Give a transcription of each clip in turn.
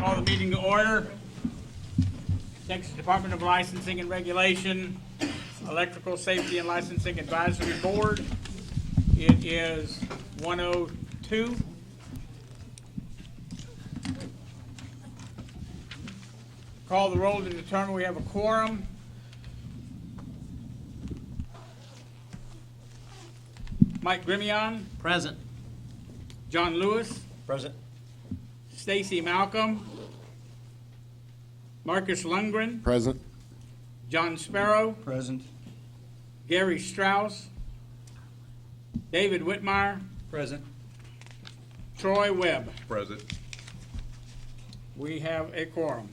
Call the meeting to order. Texas Department of Licensing and Regulation, Electrical Safety and Licensing Advisory Board. It is 1:02. Call the roll to determine we have a quorum. Mike Grimion. Present. Jon Lewis. Present. Stacy Malcolm. Marcus Lundgren. Present. John Sparrow. Present. Gary Strauss. David Whitmire. Present. Troy Webb. Present. We have a quorum.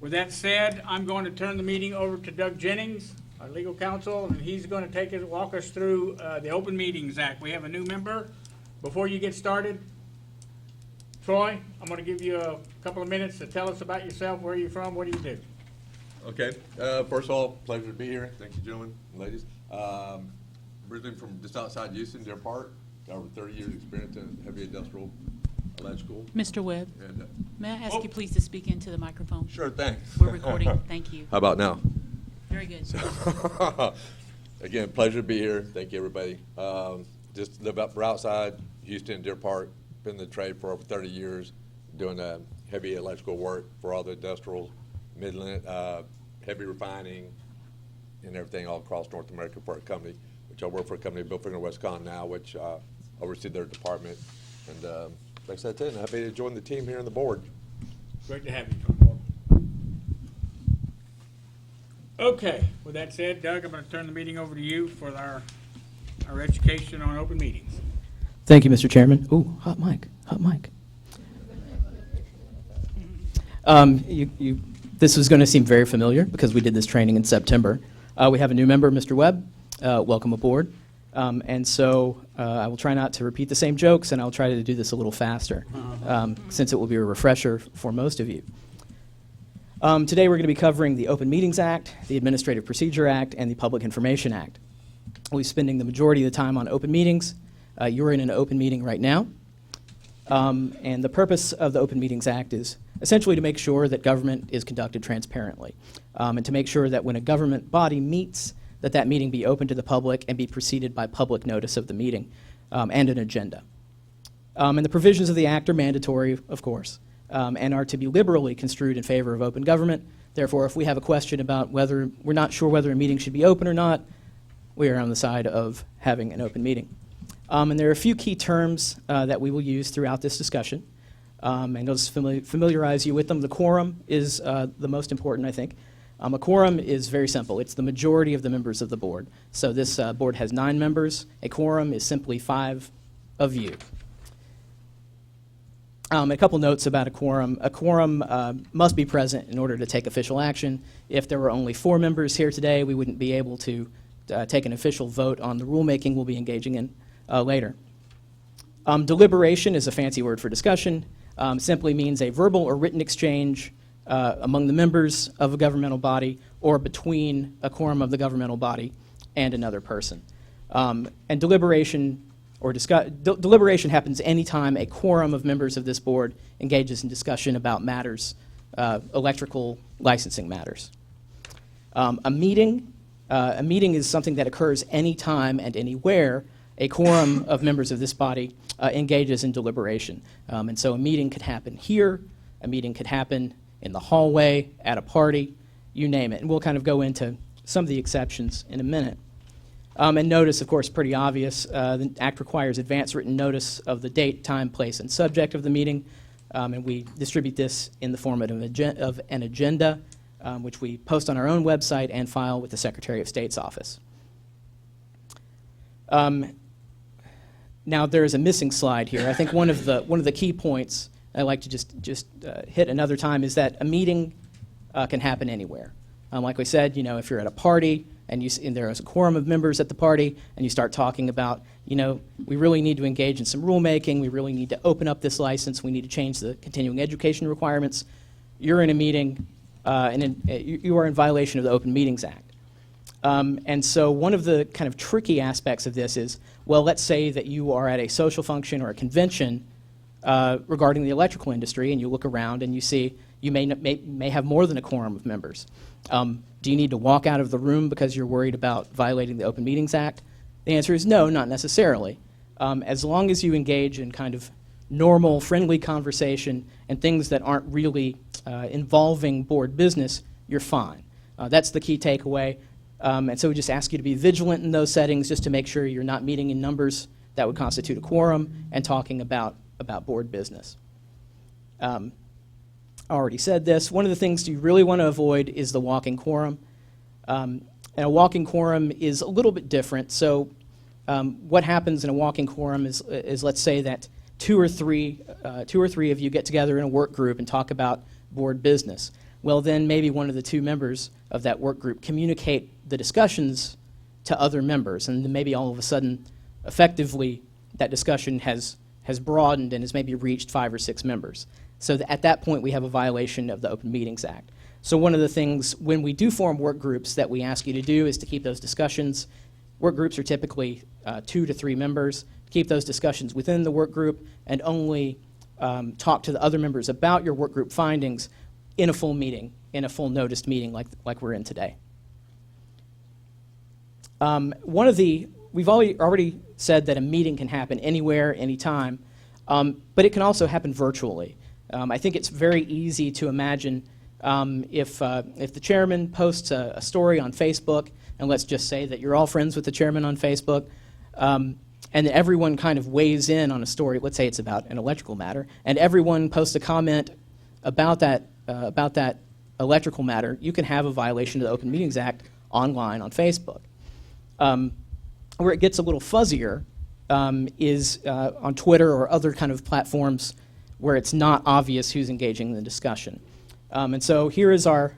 With that said, I'm going to turn the meeting over to Doug Jennings, our legal counsel, and he's going to walk us through the Open Meetings Act. We have a new member. Before you get started, Troy, I'm going to give you a couple of minutes to tell us about yourself, where you're from, what do you do? Okay. First of all, pleasure to be here. Thank you, gentlemen and ladies. Originally from just outside Houston, Deer Park. Got over 30 years experience in heavy industrial electrical. Mr. Webb, And, may I ask you please to speak into the microphone? sure thing. We're recording. Thank you. How about now? Very good. Again, pleasure to be here. Thank you, everybody. Just live up outside Houston, Deer Park. Been in the trade for over 30 years, doing heavy electrical work for all the industrial, Midland, heavy refining, and everything all across North America for a company, which I work for a company built in Wisconsin now, which oversee their department. And like I said, I'm happy to join the team here on the board. Great to have you, Troy. Okay, with that said, Doug, I'm going to turn the meeting over to you for our education on open meetings. Thank you, Mr. Chairman. Ooh, hot mic, hot mic. This was going to seem very familiar because we did this training in September. We have a new member, Mr. Webb. Welcome aboard. And so I will try not to repeat the same jokes, and I'll try to do this a little faster since it will be a refresher for most of you. Today we're going to be covering the Open Meetings Act, the Administrative Procedure Act, and the Public Information Act. We'll be spending the majority of the time on open meetings. You're in an open meeting right now. And the purpose of the Open Meetings Act is essentially to make sure that government is conducted transparently, and to make sure that when a government body meets, that meeting be open to the public and be preceded by public notice of the meeting and an agenda. And the provisions of the Act are mandatory, of course, and are to be liberally construed in favor of open government. Therefore, if we have a question about whether we're not sure whether a meeting should be open or not, we are on the side of having an open meeting. And there are a few key terms that we will use throughout this discussion, and I'll just familiarize you with them. The quorum is the most important, I think. A quorum is very simple. It's the majority of the members of the board. So this board has 9 members. A quorum is simply 5 of you. A couple notes about a quorum. A quorum must be present in order to take official action. If there were only 4 members here today, we wouldn't be able to take an official vote on the rulemaking we'll be engaging in later. Deliberation is a fancy word for discussion. Simply means a verbal or written exchange among the members of a governmental body or between a quorum of the governmental body and another person. And deliberation deliberation happens anytime a quorum of members of this board engages in discussion about matters, electrical licensing matters. A meeting is something that occurs anytime and anywhere a quorum of members of this body engages in deliberation. And so a meeting could happen here, a meeting could happen in the hallway, at a party, you name it. And we'll kind of go into some of the exceptions in a minute. And notice, of course, pretty obvious. The Act requires advance written notice of the date, time, place, and subject of the meeting. And we distribute this in the form of an agenda, which we post on our own website and file with the Secretary of State's office. Now, there is a missing slide here. I think one of the key points I'd like to just hit another time is that a meeting can happen anywhere. Like we said, if you're at a party and there is a quorum of members at the party and you start talking about, we really need to engage in some rulemaking, we really need to open up this license, we need to change the continuing education requirements, you're in a meeting and you are in violation of the Open Meetings Act. And so one of the kind of tricky aspects of this is, well, let's say that you are at a social function or a convention regarding the electrical industry, and you look around and you see you may have more than a quorum of members. Do you need to walk out of the room because you're worried about violating the Open Meetings Act? The answer is no, not necessarily. As long as you engage in kind of normal, friendly conversation and things that aren't really involving board business, you're fine. That's the key takeaway. And so we just ask you to be vigilant in those settings just to make sure you're not meeting in numbers that would constitute a quorum and talking about board business. I already said this. One of the things you really want to avoid is the walking quorum. And a walking quorum is a little bit different. So what happens in a walking quorum is let's say that two or three of you get together in a work group and talk about board business. Well, then maybe one of the two members of that work group communicate the discussions to other members, and then maybe all of a sudden, effectively, that discussion has broadened and has maybe reached 5 or 6 members. So at that point, we have a violation of the Open Meetings Act. So one of the things when we do form work groups that we ask you to do is to keep those discussions. Work groups are typically 2 to 3 members. Keep those discussions within the work group and only talk to the other members about your work group findings in a full meeting, in a full noticed meeting like we're in today. We've already said that a meeting can happen anywhere, anytime, but it can also happen virtually. I think it's very easy to imagine if the chairman posts a story on Facebook, and let's just say that you're all friends with the chairman on Facebook, and everyone kind of weighs in on a story, let's say it's about an electrical matter, and everyone posts a comment about that electrical matter, you can have a violation of the Open Meetings Act online on Facebook. Where it gets a little fuzzier is on Twitter or other kind of platforms where it's not obvious who's engaging in the discussion. And so here is our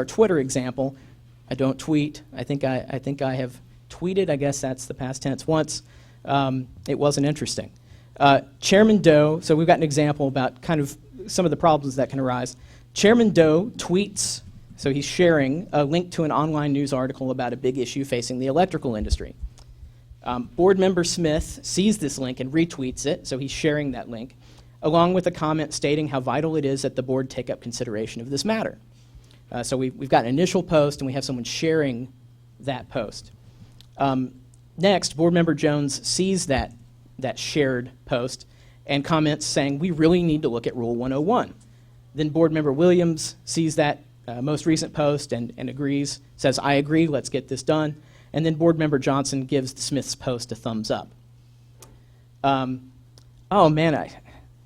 Twitter example. I don't tweet. I think I have tweeted. I guess that's the past tense once. It wasn't interesting. Chairman Doe. So we've got an example about kind of some of the problems that can arise. Chairman Doe tweets. So he's sharing a link to an online news article about a big issue facing the electrical industry. Board member Smith sees this link and retweets it, so he's sharing that link, along with a comment stating how vital it is that the board take up consideration of this matter. So we've got an initial post, and we have someone sharing that post. Next, board member Jones sees that shared post and comments saying, we really need to look at Rule 101. Then board member Williams sees that most recent post and agrees, says, I agree, let's get this done. And then board member Johnson gives Smith's post a thumbs up. Oh man,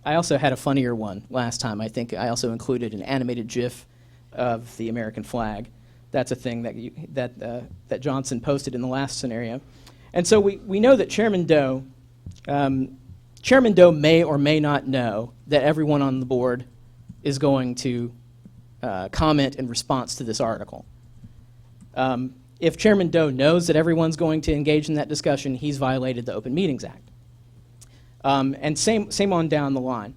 I also had a funnier one last time. I think I also included an animated GIF of the American flag. That's a thing that Johnson posted in the last scenario. And so we know that Chairman Doe may or may not know that everyone on the board is going to comment in response to this article. If Chairman Doe knows that everyone's going to engage in that discussion, he's violated the Open Meetings Act. And same on down the line.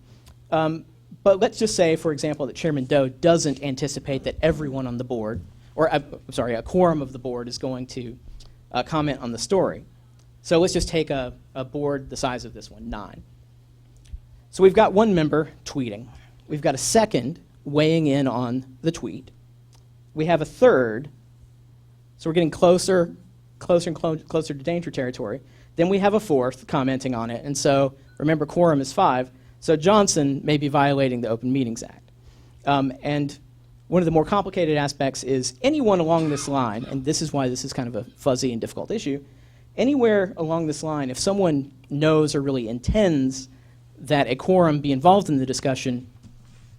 But let's just say, for example, that Chairman Doe doesn't anticipate that everyone on the board, or a quorum of the board is going to comment on the story. So let's just take a board the size of this one, 9. So we've got one member tweeting. We've got a second weighing in on the tweet. We have a third. So we're getting closer to danger territory. Then we have a fourth commenting on it. And so remember, quorum is 5. So Johnson may be violating the Open Meetings Act. And one of the more complicated aspects is anyone along this line, and this is why this is kind of a fuzzy and difficult issue, anywhere along this line, if someone knows or really intends that a quorum be involved in the discussion,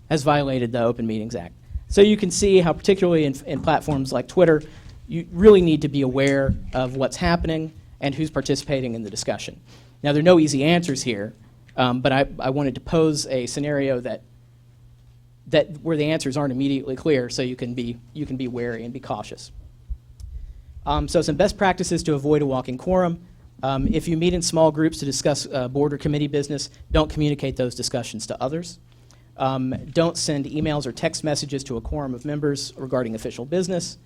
has violated the Open Meetings Act. So you can see how particularly in platforms like Twitter, you really need to be aware of what's happening and who's participating in the discussion. Now, there are no easy answers here, but I wanted to pose a scenario that where the answers aren't immediately clear, so you can be wary and be cautious. So some best practices to avoid a walking quorum. If you meet in small groups to discuss board or committee business, don't communicate those discussions to others. Don't send emails or text messages to a quorum of members regarding official business.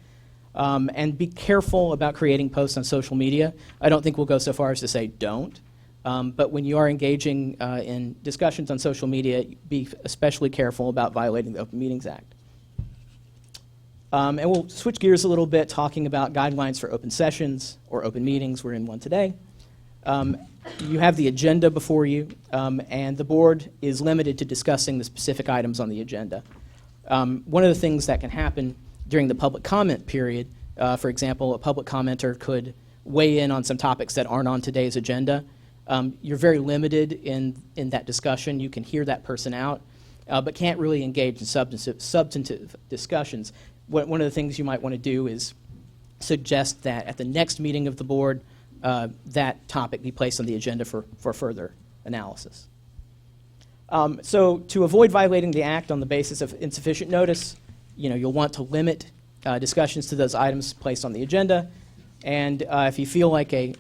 And be careful about creating posts on social media. I don't think we'll go so far as to say don't, But when you are engaging in discussions on social media, be especially careful about violating the Open Meetings Act. And we'll switch gears a little bit, talking about guidelines for open sessions or open meetings. We're in one today. You have the agenda before you, and the board is limited to discussing the specific items on the agenda. One of the things that can happen during the public comment period, for example, a public commenter could weigh in on some topics that aren't on today's agenda. You're very limited in that discussion. You can hear that person out, but can't really engage in substantive discussions. One of the things you might want to do is suggest that at the next meeting of the board, that topic be placed on the agenda for further analysis. So to avoid violating the act on the basis of insufficient notice, you'll want to limit discussions to those items placed on the agenda. And if you feel like a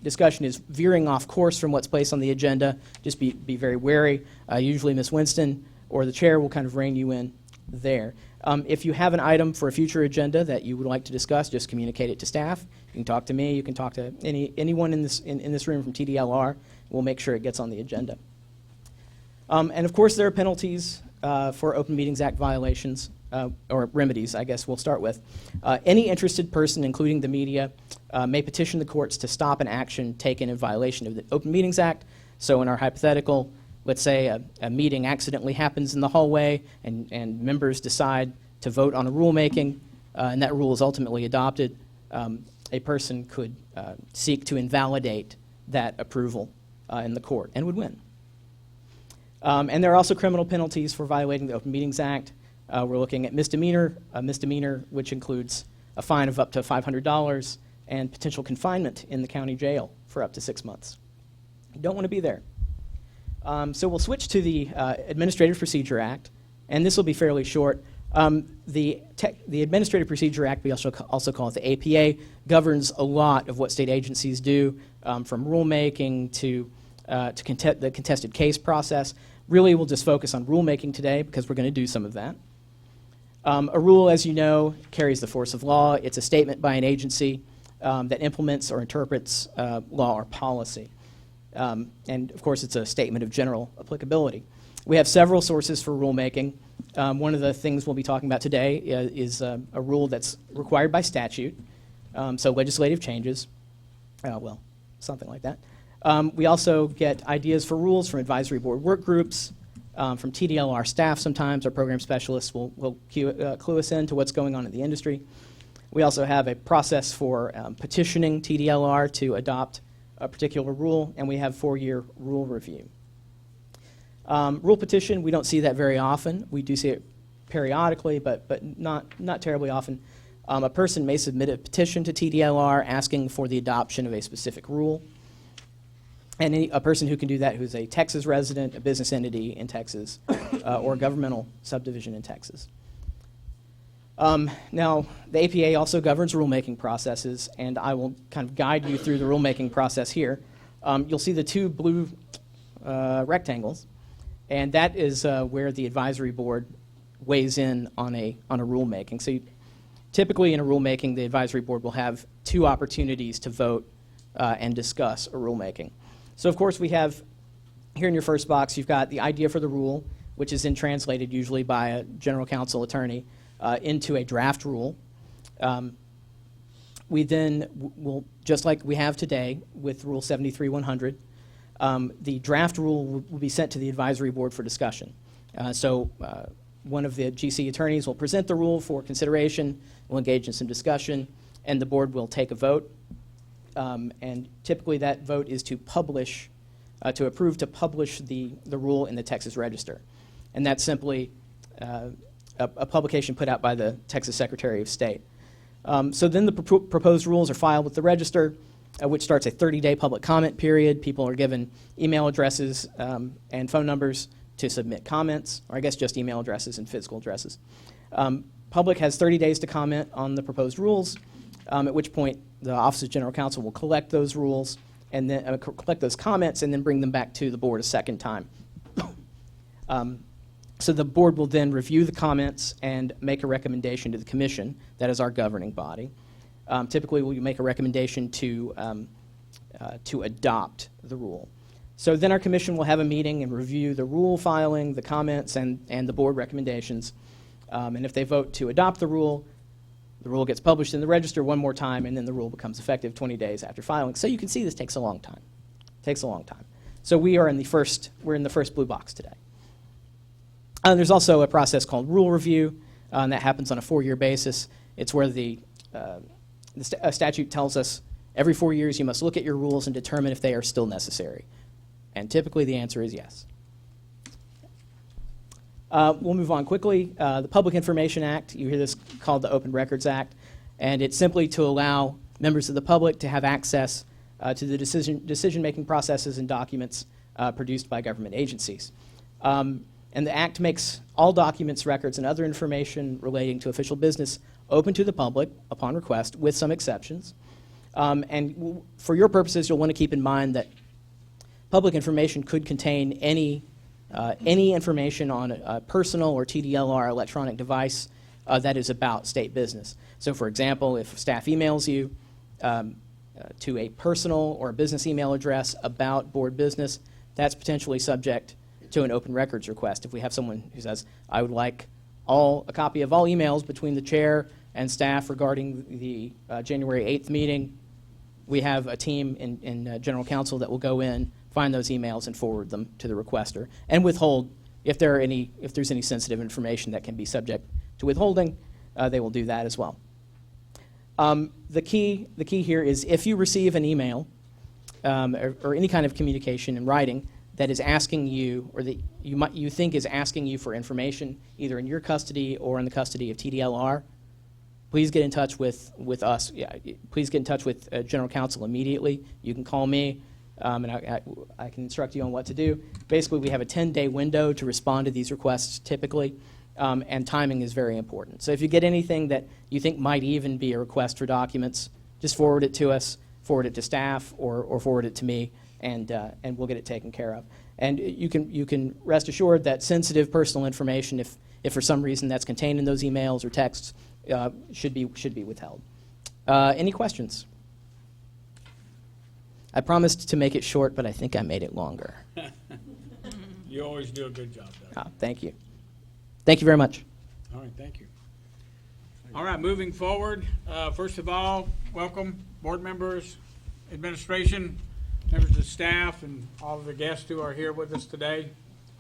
discussion is veering off course from what's placed on the agenda, just be very wary. Usually Ms. Winston or the chair will kind of rein you in there. If you have an item for a future agenda that you would like to discuss, just communicate it to staff. You can talk to me. You can talk to anyone in this room from TDLR. We'll make sure it gets on the agenda. And of course, there are penalties for Open Meetings Act violations, or remedies, I guess we'll start with. Any interested person, including the media, may petition the courts to stop an action taken in violation of the Open Meetings Act. So in our hypothetical, let's say a meeting accidentally happens in the hallway and members decide to vote on a rulemaking, and that rule is ultimately adopted. A person could seek to invalidate that approval in the court and would win. And there are also criminal penalties for violating the Open Meetings Act. We're looking at a misdemeanor which includes a fine of up to $500 and potential confinement in the county jail for up to 6 months. You don't want to be there. So we'll switch to the Administrative Procedure Act, and this will be fairly short. The Administrative Procedure Act, we also call it the APA, governs a lot of what state agencies do, from rulemaking to the contested case process. Really, we'll just focus on rulemaking today because we're going to do some of that. A rule, as you know, carries the force of law. It's a statement by an agency that implements or interprets law or policy. And of course, it's a statement of general applicability. We have several sources for rulemaking. One of the things we'll be talking about today is a rule that's required by statute, so legislative changes, well, something like that. We also get ideas for rules from advisory board work groups, from TDLR staff sometimes. Our program specialists will clue us in to what's going on in the industry. We also have a process for petitioning TDLR to adopt a particular rule, and we have 4-year rule review. Rule petition, we don't see that very often. We do see it periodically, but not terribly often. A person may submit a petition to TDLR asking for the adoption of a specific rule. And a person who can do that who's a Texas resident, a business entity in Texas, or a governmental subdivision in Texas. Now, the APA also governs rulemaking processes, and I will kind of guide you through the rulemaking process here. You'll see the 2 blue rectangles, and that is where the advisory board weighs in on a rulemaking. So typically in a rulemaking, the advisory board will have 2 opportunities to vote and discuss a rulemaking. So of course we have, here in your first box, you've got the idea for the rule, which is then translated usually by a general counsel attorney into a draft rule. We then will, just like we have today with Rule 73-100, the draft rule will be sent to the advisory board for discussion. So one of the GC attorneys will present the rule for consideration, we'll engage in some discussion, and the board will take a vote. And typically that vote is to publish, to approve to publish the rule in the Texas Register. And that's simply a publication put out by the Texas Secretary of State. So then the proposed rules are filed with the Register, which starts a 30-day public comment period. People are given email addresses and phone numbers to submit comments, or I guess just email addresses and physical addresses. Public has 30 days to comment on the proposed rules, at which point the Office of General Counsel will collect those rules and then collect those comments and then bring them back to the board a second time. So the board will then review the comments and make a recommendation to the commission, that is our governing body. Typically, we'll make a recommendation to to adopt the rule. So then our commission will have a meeting and review the rule filing, the comments, and the board recommendations. And if they vote to adopt the rule gets published in the register one more time, and then the rule becomes effective 20 days after filing. So you can see this takes a long time. Takes a long time. So we're in the first blue box today. There's also a process called rule review, and that happens on a 4-year basis. It's where a statute tells us every 4 years you must look at your rules and determine if they are still necessary. And typically the answer is yes. We'll move on quickly. The Public Information Act, you hear this called the Open Records Act, and it's simply to allow members of the public to have access to the decision-making processes and documents produced by government agencies. And the Act makes all documents, records, and other information relating to official business open to the public upon request, with some exceptions. And for your purposes, you'll want to keep in mind that public information could contain any information on a personal or TDLR electronic device that is about state business. So for example, if staff emails you to a personal or business email address about board business, that's potentially subject to an open records request. If we have someone who says, I would like a copy of all emails between the chair and staff regarding the January 8th meeting, we have a team in General Counsel that will go in, find those emails, and forward them to the requester, and withhold if there's any sensitive information that can be subject to withholding. They will do that as well. The key here is if you receive an email or any kind of communication in writing that is asking you, or that you think is asking you for information, either in your custody or in the custody of TDLR, please get in touch with us. Yeah, please get in touch with General Counsel immediately. You can call me, and I can instruct you on what to do. Basically, we have a 10-day window to respond to these requests typically, and timing is very important. So if you get anything that you think might even be a request for documents, just forward it to us, forward it to staff, or forward it to me, and we'll get it taken care of. And you can rest assured that sensitive personal information, if for some reason that's contained in those emails or texts, should be withheld. Any questions? I promised to make it short, but I think I made it longer. You always do a good job, Doug. Thank you. Thank you very much. All right, thank you. All right, moving forward, first of all, welcome board members, administration, members of the staff, and all of the guests who are here with us today.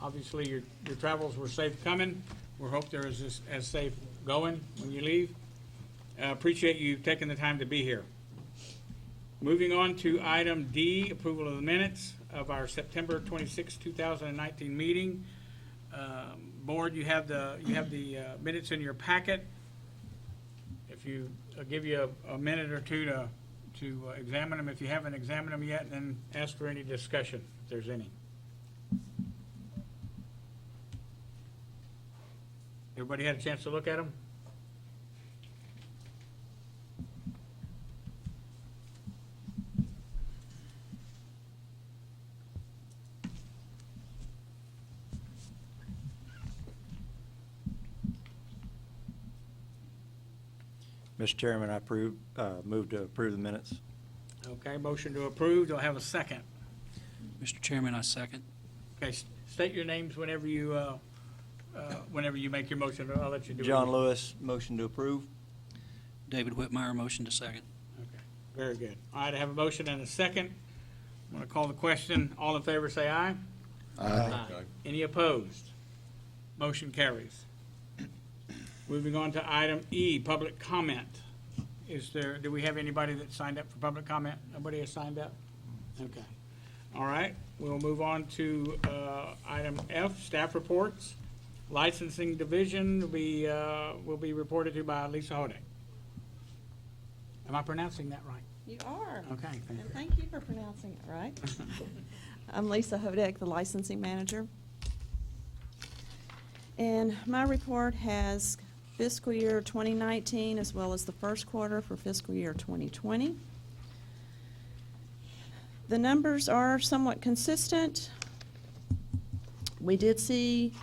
Obviously, your travels were safe coming. We hope they're as safe going when you leave. Appreciate you taking the time to be here. Moving on to item D, approval of the minutes of our September 26, 2019 meeting. Board, you have the minutes in your packet. If you I'll give you a minute or two to examine them if you haven't examined them yet, and then ask for any discussion if there's any. Everybody had a chance to look at them? Mr. Chairman, I move to approve the minutes. Okay, motion to approve. Do I have a second? Mr. Chairman, I second. Okay, state your names whenever you make your motion. I'll let you do it. Jon Lewis, motion to approve. David Whitmire, motion to second. Okay, very good. All right, I have a motion and a second. I'm going to call the question. All in favor, say aye. Aye. Any opposed? Motion carries. Moving on to item E, public comment. Do we have anybody that signed up for public comment? Nobody has signed up? Okay. All right, we'll move on to item F, staff reports. Licensing division will be reported to by Lisa Hoviak. Am I pronouncing that right? You are. Okay, thank you. And thank you for pronouncing it right. I'm Lisa Hoviak, the licensing manager. And my report has fiscal year 2019 as well as the first quarter for fiscal year 2020. The numbers are somewhat consistent. We did see,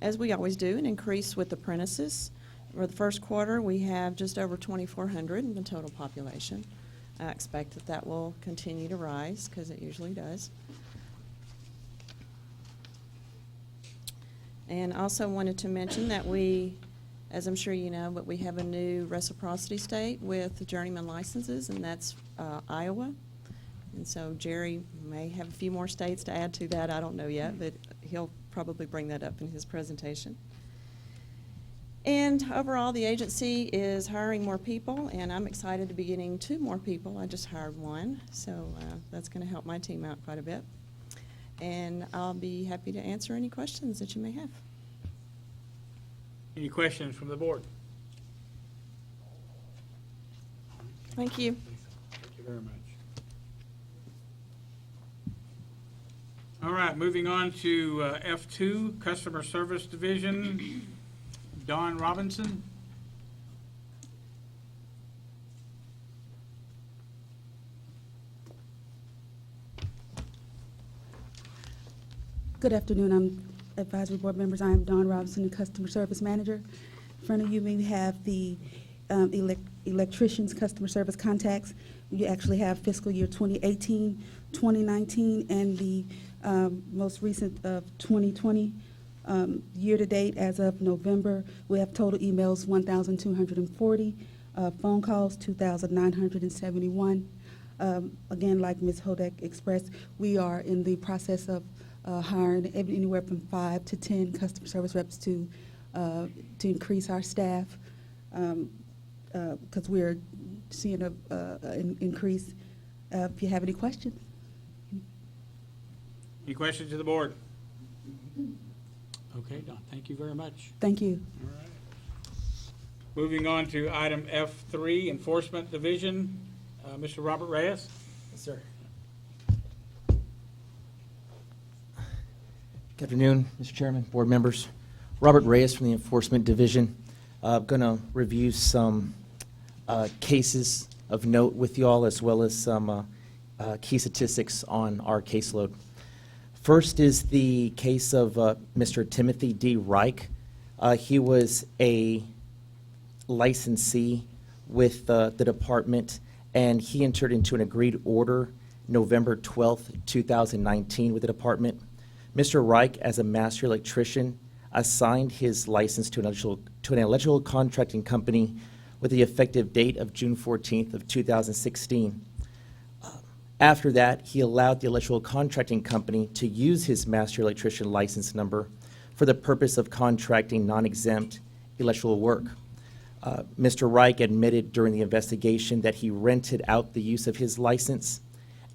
as we always do, an increase with apprentices. For the first quarter, we have just over 2,400 in the total population. I expect that that will continue to rise, because it usually does. And also wanted to mention that we, as I'm sure you know, but we have a new reciprocity state with journeyman licenses, and that's Iowa. And so Jerry may have a few more states to add to that. I don't know yet, but he'll probably bring that up in his presentation. And overall, the agency is hiring more people, and I'm excited to be getting 2 more people. I just hired 1, so that's going to help my team out quite a bit. And I'll be happy to answer any questions that you may have. Any questions from the board? Thank you. Thank you very much. All right, moving on to F2, Customer Service Division, Don Robinson. Good afternoon, advisory board members. I am Dawn Robinson, the Customer Service Manager. In front of you, we have the electricians' customer service contacts. You actually have fiscal year 2018, 2019, and the most recent of 2020. Year-to-date, as of November, we have total emails 1,240, phone calls 2,971. Again, like Ms. Hoviak expressed, we are in the process of hiring anywhere from 5 to 10 customer service reps to increase our staff, because we're seeing an increase. If you have any questions. Any questions to the board? Okay, Don, thank you very much. Thank you. All right. Moving on to item F3, Enforcement Division, Mr. Robert Reyes. Yes, sir. Good afternoon, Mr. Chairman, board members. Robert Reyes from the Enforcement Division. I'm going to review some cases of note with you all, as well as some key statistics on our caseload. First is the case of Mr. Timothy D. Reich. He was a licensee with the department, and he entered into an agreed order November 12th, 2019 with the department. Mr. Reich, as a master electrician, assigned his license to an electrical contracting company with the effective date of June 14th of 2016. After that, he allowed the electrical contracting company to use his master electrician license number for the purpose of contracting non-exempt electrical work. Mr. Reich admitted during the investigation that he rented out the use of his license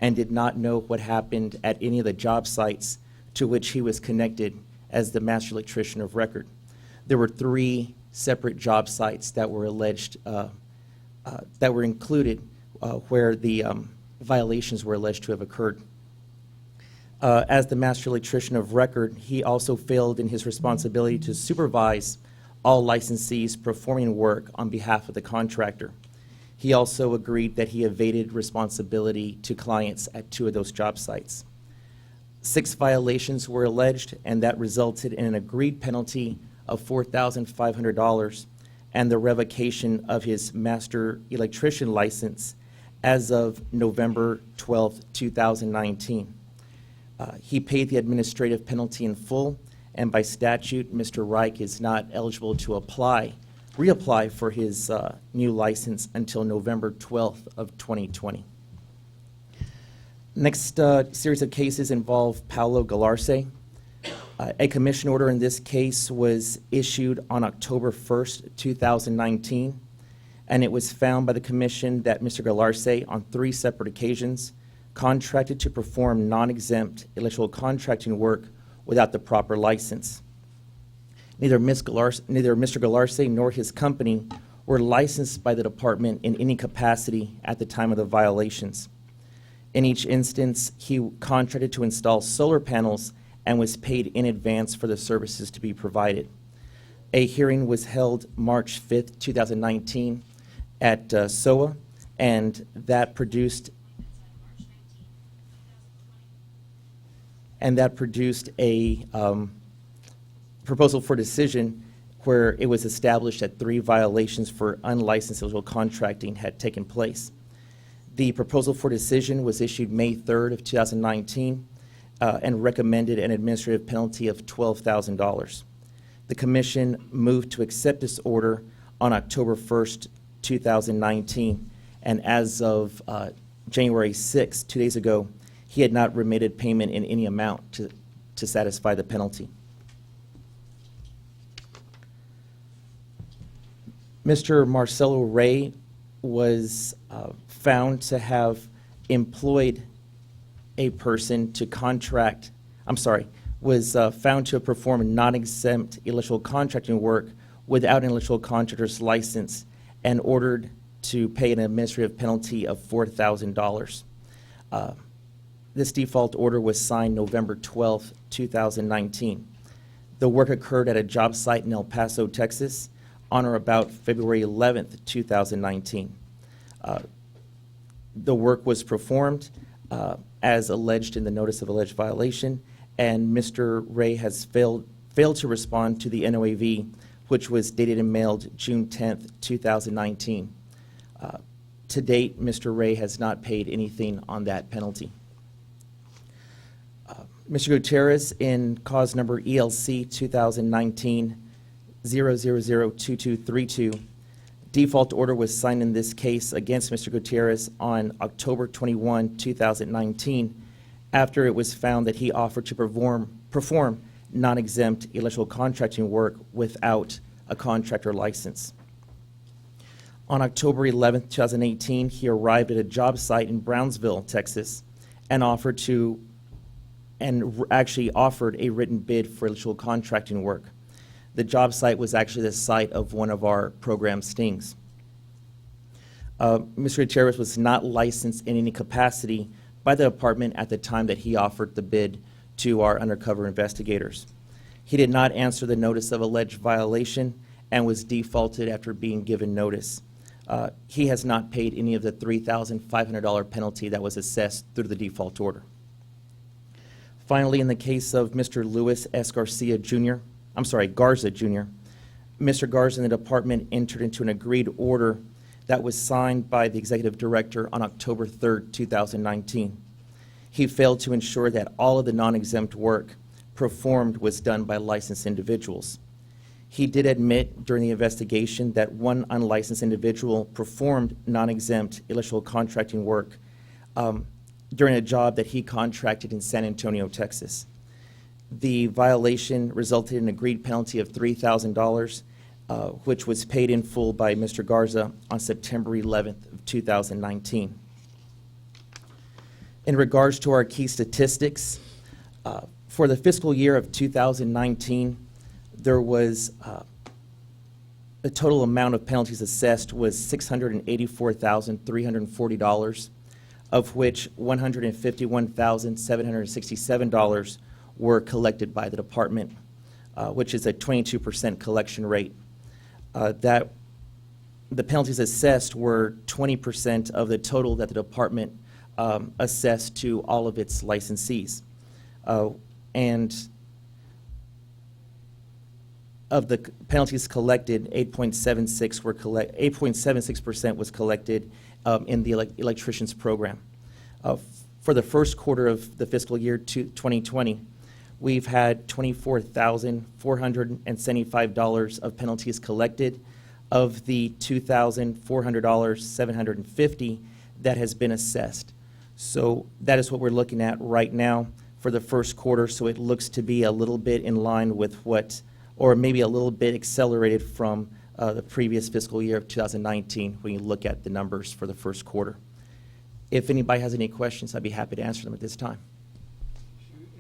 and did not know what happened at any of the job sites to which he was connected as the master electrician of record. There were 3 separate job sites that were alleged, that were included where the violations were alleged to have occurred. As the master electrician of record, he also failed in his responsibility to supervise all licensees performing work on behalf of the contractor. He also agreed that he evaded responsibility to clients at 2 of those job sites. 6 violations were alleged, and that resulted in an agreed penalty of $4,500 and the revocation of his master electrician license as of November 12th, 2019. He paid the administrative penalty in full, and by statute, Mr. Reich is not eligible to reapply for his new license until November 12th of 2020. Next series of cases involve Paolo Galarse. A commission order in this case was issued on October 1st, 2019, and it was found by the commission that Mr. Galarse, on 3 separate occasions, contracted to perform non-exempt electrical contracting work without the proper license. Neither Mr. Galarse nor his company were licensed by the department in any capacity at the time of the violations. In each instance, he contracted to install solar panels and was paid in advance for the services to be provided. A hearing was held March 5th, 2019 at SOA, and that produced a proposal for decision where it was established that 3 violations for unlicensed electrical contracting had taken place. The proposal for decision was issued May 3rd of 2019 and recommended an administrative penalty of $12,000. The commission moved to accept this order on October 1st, 2019, and as of January 6th, 2 days ago, he had not remitted payment in any amount to satisfy the penalty. Mr. Marcelo Ray was found to have employed a person to contract, was found to have performed non-exempt electrical contracting work without an electrical contractor's license and ordered to pay an administrative penalty of $4,000. This default order was signed November 12th, 2019. The work occurred at a job site in El Paso, Texas, on or about February 11th, 2019. The work was performed as alleged in the notice of alleged violation, and Mr. Ray has failed to respond to the NOAV, which was dated and mailed June 10th, 2019. To date, Mr. Ray has not paid anything on that penalty. Mr. Gutierrez, in cause number ELC 2019-0002232, default order was signed in this case against Mr. Gutierrez on October 21, 2019, after it was found that he offered to perform non-exempt electrical contracting work without a contractor license. On October 11, 2018, he arrived at a job site in Brownsville, Texas, and actually offered a written bid for electrical contracting work. The job site was actually the site of one of our program stings. Mr. Gutierrez was not licensed in any capacity by the department at the time that he offered the bid to our undercover investigators. He did not answer the notice of alleged violation and was defaulted after being given notice. He has not paid any of the $3,500 penalty that was assessed through the default order. Finally, in the case of Mr. Lewis S. Garza Jr., Mr. Garza and the department entered into an agreed order that was signed by the executive director on October 3rd, 2019. He failed to ensure that all of the non-exempt work performed was done by licensed individuals. He did admit during the investigation that one unlicensed individual performed non-exempt electrical contracting work during a job that he contracted in San Antonio, Texas. The violation resulted in an agreed penalty of $3,000, which was paid in full by Mr. Garza on September 11th of 2019. In regards to our key statistics, for the fiscal year of 2019, there was the total amount of penalties assessed was $684,340, of which $151,767 were collected by the department, which is a 22% collection rate. The penalties assessed were 20% of the total that the department assessed to all of its licensees. And of the penalties collected, 8.76% was collected in the electricians program. For the first quarter of the fiscal year 2020, we've had $24,475 of penalties collected. Of the $2,400,750 that has been assessed. So that is what we're looking at right now for the first quarter. So it looks to be a little bit in line with what, or maybe a little bit accelerated from the previous fiscal year of 2019 when you look at the numbers for the first quarter. If anybody has any questions, I'd be happy to answer them at this time.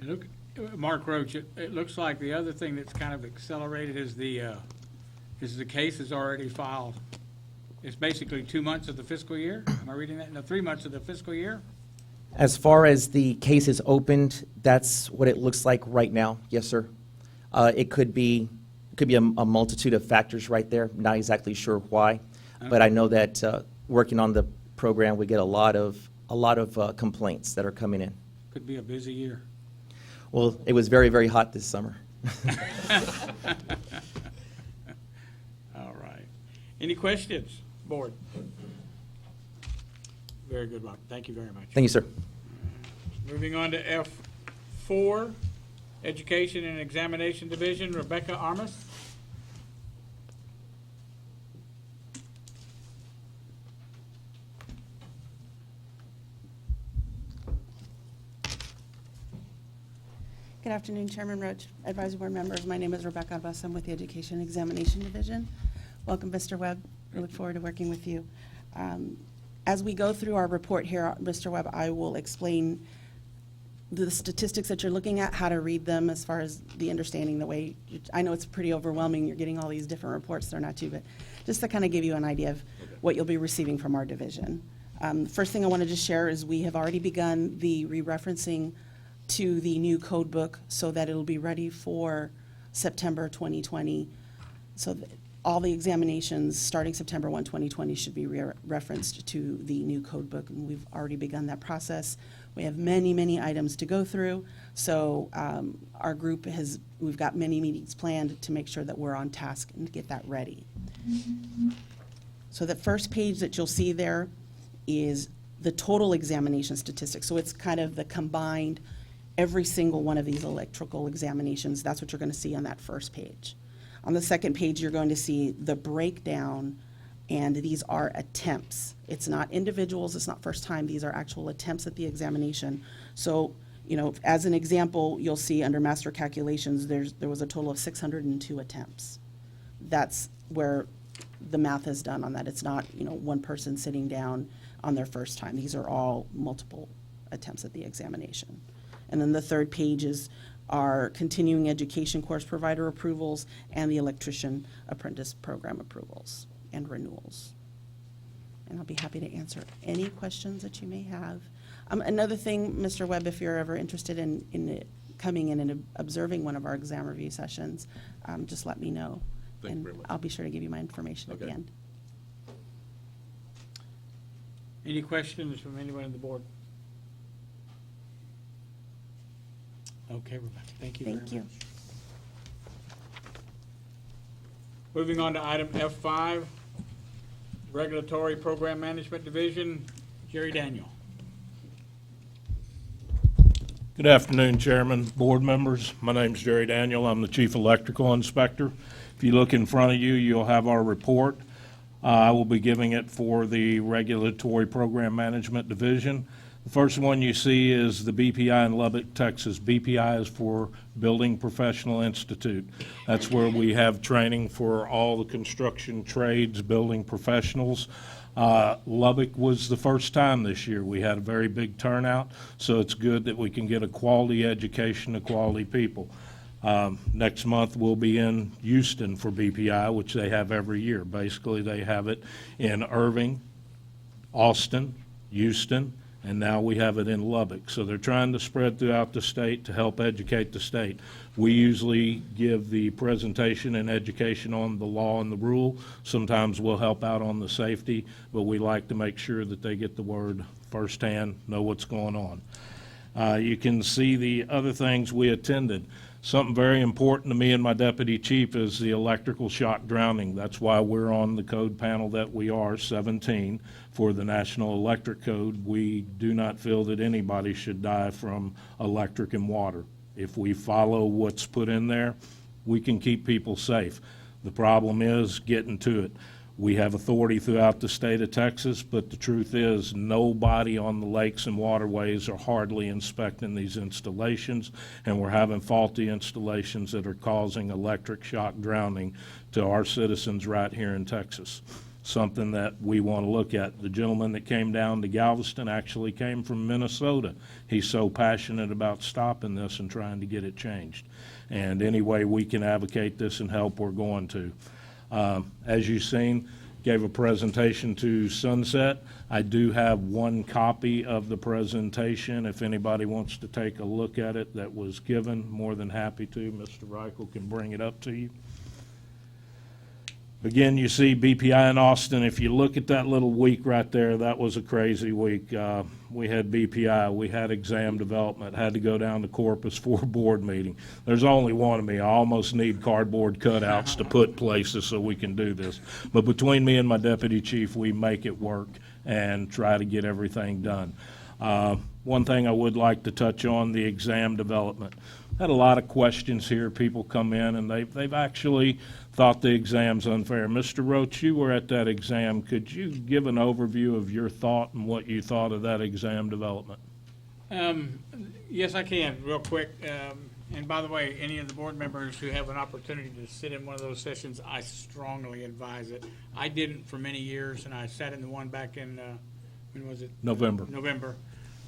Look, Mark Roach, it looks like the other thing that's kind of accelerated is the case is already filed. It's basically 2 months of the fiscal year. Am I reading that? No, 3 months of the fiscal year? As far as the case is opened, that's what it looks like right now. Yes, sir. It could be a multitude of factors right there. Not exactly sure why, but I know that working on the program, we get a lot of complaints that are coming in. Could be a busy year. Well, it was very, very hot this summer. All right. Any questions, board? Very good, Rob. Thank you very much. Thank you, sir. Moving on to F4, Education and Examination Division, Rebecca Armas. Good afternoon, Chairman Roach, Advisory Board members. My name is Rebecca Armas. I'm with the Education Examination Division. Welcome, Mr. Webb. We look forward to working with you. As we go through our report here, Mr. Webb, I will explain the statistics that you're looking at, how to read them as far as the understanding, the way, I know it's pretty overwhelming. You're getting all these different reports. They're not too, but just to kind of give you an idea of what you'll be receiving from our division. First thing I want to just share is we have already begun the re-referencing to the new code book so that it'll be ready for September 2020. So all the examinations starting September 1, 2020 should be referenced to the new code book, and we've already begun that process. We have many, many items to go through, so our group we've got many meetings planned to make sure that we're on task and get that ready. So the first page that you'll see there is the total examination statistics. So it's kind of the combined, every single one of these electrical examinations. That's what you're going to see on that first page. On the second page, you're going to see the breakdown, and these are attempts. It's not individuals, it's not first time, these are actual attempts at the examination. So, you know, as an example, you'll see under master calculations, there was a total of 602 attempts. That's where the math is done on that. It's not, you know, one person sitting down on their first time. These are all multiple attempts at the examination. And then the third page is our continuing education course provider approvals and the electrician apprentice program approvals and renewals. And I'll be happy to answer any questions that you may have. Another thing, Mr. Webb, if you're ever interested in coming in and observing one of our exam review sessions, just let me know. Thank you very much. I'll be sure to give you my information at the Okay. end. Any questions from anyone on the board? Okay, Rebecca, thank you very much. Thank you. Moving on to item F5, Regulatory Program Management Division, Jerry Daniel. Good afternoon, Chairman, board members. My name's Jerry Daniel. I'm the Chief Electrical Inspector. If you look in front of you, you'll have our report. I will be giving it for the Regulatory Program Management Division. The first one you see is the BPI in Lubbock, Texas. BPI is for Building Professional Institute. That's where we have training for all the construction trades, building professionals. Lubbock was the first time this year. We had a very big turnout, so it's good that we can get a quality education to quality people. Next month, we'll be in Houston for BPI, which they have every year. Basically, they have it in Irving, Austin, Houston, and now we have it in Lubbock. So they're trying to spread throughout the state to help educate the state. We usually give the presentation and education on the law and the rule. Sometimes we'll help out on the safety, but we like to make sure that they get the word firsthand, know what's going on. You can see the other things we attended. Something very important to me and my deputy chief is the electrical shock drowning. That's why we're on the code panel that we are, 17, for the National Electric Code. We do not feel that anybody should die from electric and water. If we follow what's put in there, we can keep people safe. The problem is getting to it. We have authority throughout the state of Texas, but the truth is nobody on the lakes and waterways are hardly inspecting these installations, and we're having faulty installations that are causing electric shock drowning to our citizens right here in Texas. Something that we want to look at. The gentleman that came down to Galveston actually came from Minnesota. He's so passionate about stopping this and trying to get it changed. And any way we can advocate this and help, we're going to. As you've seen, gave a presentation to Sunset. I do have one copy of the presentation. If anybody wants to take a look at it that was given, more than happy to. Mr. Reichel can bring it up to you. Again, you see BPI in Austin. If you look at that little week right there, that was a crazy week. We had BPI, we had exam development, had to go down to Corpus for a board meeting. There's only one of me. I almost need cardboard cutouts to put places so we can do this. But between me and my deputy chief, we make it work. and try to get everything done. One thing I would like to touch on, the exam development. Had a lot of questions here. People come in and they've actually thought the exam's unfair. Mr. Roach, you were at that exam. Could you give an overview of your thought and what you thought of that exam development? Yes, I can, real quick. And by the way, any of the board members who have an opportunity to sit in one of those sessions, I strongly advise it. I didn't for many years, and I sat in the one back in, when was it? November. November.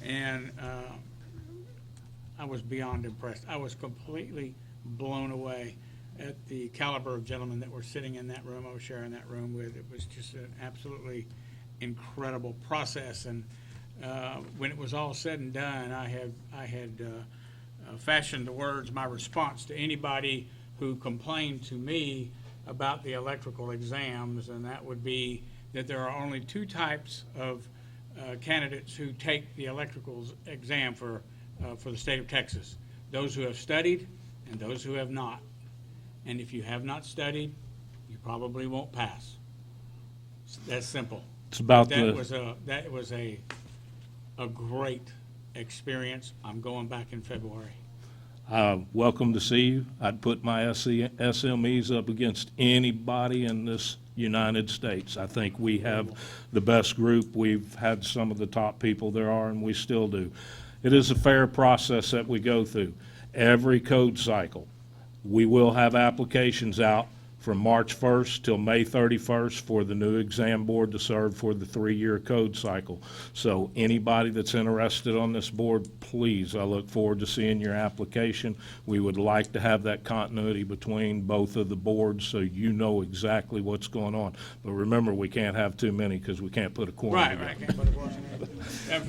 And I was beyond impressed. I was completely blown away at the caliber of gentlemen that were sitting in that room I was sharing that room with. It was just an absolutely incredible process. And when it was all said and done, I had fashioned the words, my response to anybody who complained to me about the electrical exams, and that would be that there are only two types of candidates who take the electrical exam for the state of Texas: those who have studied and those who have not. And if you have not studied, you probably won't pass. That's simple. It's about That was a great experience. I'm going back in February. Welcome to see you. I'd put my SMEs up against anybody in this United States. I think we have the best group. We've had some of the top people there are, and we still do. It is a fair process that we go through. Every code cycle, we will have applications out from March 1st till May 31st for the new exam board to serve for the 3-year code cycle. So anybody that's interested on this board, please, I look forward to seeing your application. We would like to have that continuity between both of the boards so you know exactly what's going on. But remember, we can't have too many because we can't put a quorum Right, together. right. Can't put a quorum in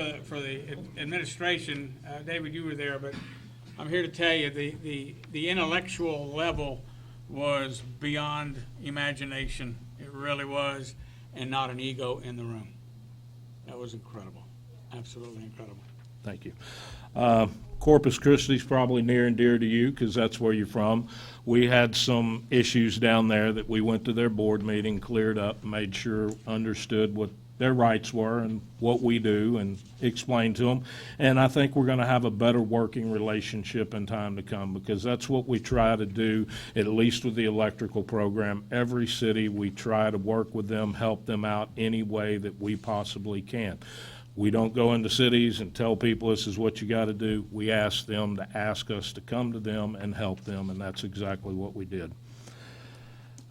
there. For the administration, David, you were there, but I'm here to tell you the intellectual level was beyond imagination. It really was, and not an ego in the room. That was incredible, absolutely incredible. Thank you. Corpus Christi is probably near and dear to you because that's where you're from. We had some issues down there that we went to their board meeting, cleared up, made sure understood what their rights were and what we do, and explained to them. And I think we're going to have a better working relationship in time to come, because that's what we try to do, at least with the electrical program. Every city, we try to work with them, help them out any way that we possibly can. We don't go into cities and tell people this is what you got to do. We ask them to ask us to come to them and help them, and that's exactly what we did.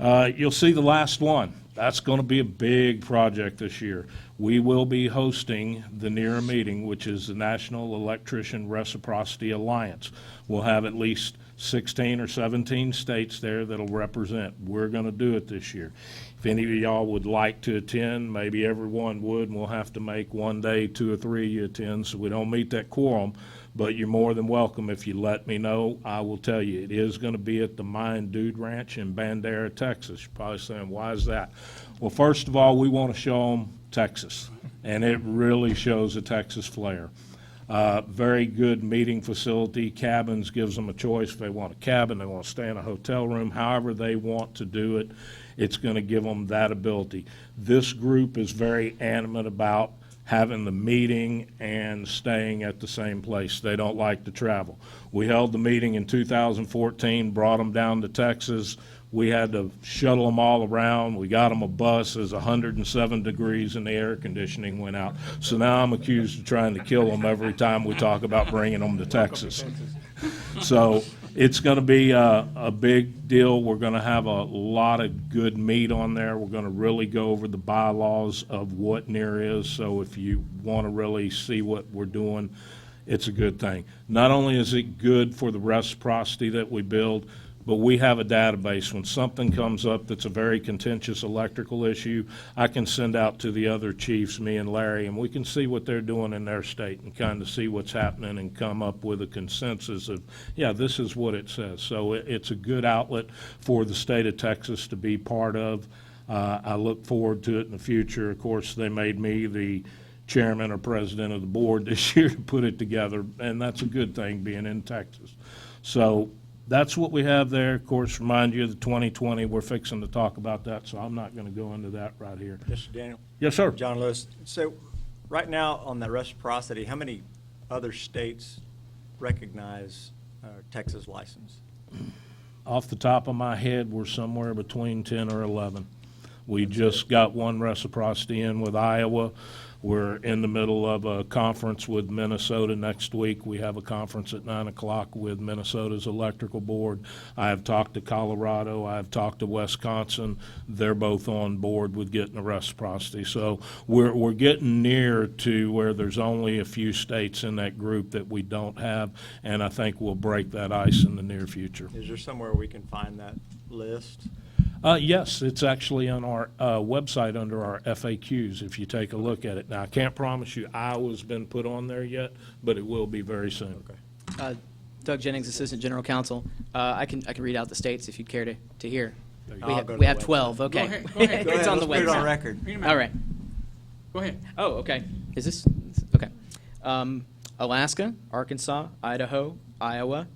You'll see the last one. That's going to be a big project this year. We will be hosting the NERA meeting, which is the National Electrician Reciprocity Alliance. We'll have at least 16 or 17 states there that'll represent. We're going to do it this year. If any of y'all would like to attend, maybe everyone would, and we'll have to make one day 2 or 3 of you attend so we don't meet that quorum. But you're more than welcome. If you let me know, I will tell you. It is going to be at the Mine Dude Ranch in Bandera, Texas. You're probably saying, why is that? Well, first of all, we want to show them Texas, and it really shows a Texas flair. Very good meeting facility. Cabins gives them a choice. If they want a cabin, they want to stay in a hotel room, however they want to do it, it's going to give them that ability. This group is very animate about having the meeting and staying at the same place. They don't like to travel. We held the meeting in 2014, brought them down to Texas. We had to shuttle them all around. We got them a bus. It was 107 degrees and the air conditioning went out. So now I'm accused of trying to kill them every time we talk about bringing them to Texas. So it's going to be a big deal. We're going to have a lot of good meat on there. We're going to really go over the bylaws of what NERA is. So if you want to really see what we're doing, it's a good thing. Not only is it good for the reciprocity that we build, but we have a database. When something comes up that's a very contentious electrical issue, I can send out to the other chiefs, me and Larry, and we can see what they're doing in their state and kind of see what's happening and come up with a consensus of, yeah, this is what it says. So it's a good outlet for the state of Texas to be part of. I look forward to it in the future. Of course, they made me the chairman or president of the board this year to put it together, and that's a good thing being in Texas. So that's what we have there. Of course, remind you of the 2020, we're fixing to talk about that, so I'm not going to go into that right here. Mr. Daniel? Yes, sir. Jon Lewis. So, right now, on that reciprocity, how many other states recognize Texas license? Off the top of my head, we're somewhere between 10 or 11. We just got one reciprocity in with Iowa. We're in the middle of a conference with Minnesota next week. We have a conference at 9 o'clock with Minnesota's electrical board. I have talked to Colorado. I have talked to Wisconsin. They're both on board with getting a reciprocity. So we're getting near to where there's only a few states in that group that we don't have, and I think we'll break that ice in the near future. Is there somewhere we can find that list? Yes, it's actually on our website under our FAQs, if you take a look at it. Now, I can't promise you Iowa's been put on there yet, but it will be very soon. Okay. Doug Jennings, Assistant General Counsel. I can read out the states if you'd care to hear. I'll go to We the have website. 12, okay. Go ahead. It's on the Let's put it on website. record. Wait a minute. All right. Go ahead. Oh, okay. Is this, okay. Alaska, Arkansas, Idaho, Iowa,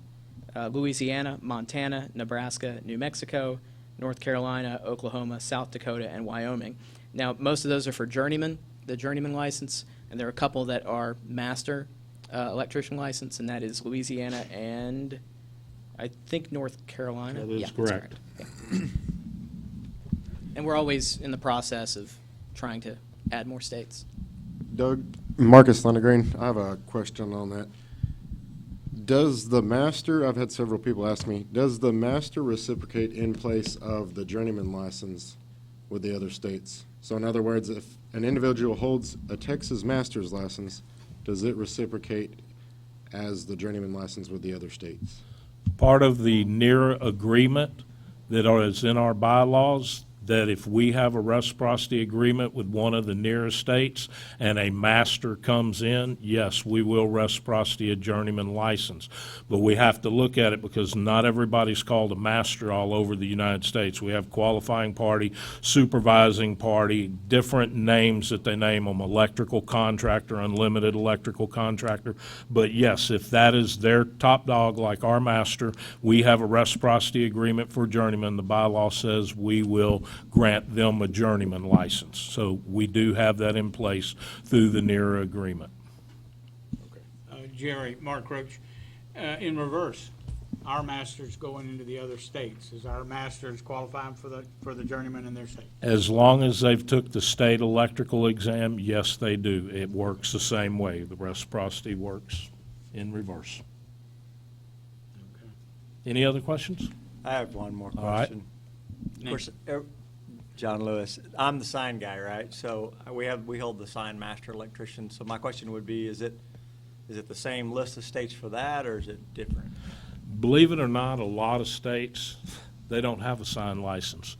Louisiana, Montana, Nebraska, New Mexico, North Carolina, Oklahoma, South Dakota, and Wyoming. Now, most of those are for journeyman, the journeyman license, and there are a couple that are master electrician license, and that is Louisiana and I think North Carolina. That is Yeah, correct. That's correct. Yeah. And we're always in the process of trying to add more states. Doug, Marcus Thundergreen, I have a question on that. Does the master, I've had several people ask me, does the master reciprocate in place of the journeyman license with the other states? So in other words, if an individual holds a Texas master's license, does it reciprocate as the journeyman license with the other states? Part of the NERA agreement that is in our bylaws, that if we have a reciprocity agreement with one of the NERA states and a master comes in, yes, we will reciprocity a journeyman license. But we have to look at it because not everybody's called a master all over the United States. We have qualifying party, supervising party, different names that they name them, electrical contractor, unlimited electrical contractor. But yes, if that is their top dog like our master, we have a reciprocity agreement for journeyman. The bylaw says we will grant them a journeyman license. So we do have that in place through the NERA agreement. Jerry, Mark Roach, in reverse, our masters going into the other states. Is our masters qualifying for the journeyman in their state? As long as they've took the state electrical exam, yes, they do. It works the same way. The reciprocity works in reverse. Okay. Any other questions? I have one more All right. question. Of course, Jon Lewis, I'm the sign guy, right? So we hold the sign master electrician. So my question would be, is it the same list of states for that, or is it different? Believe it or not, a lot of states, they don't have a sign license.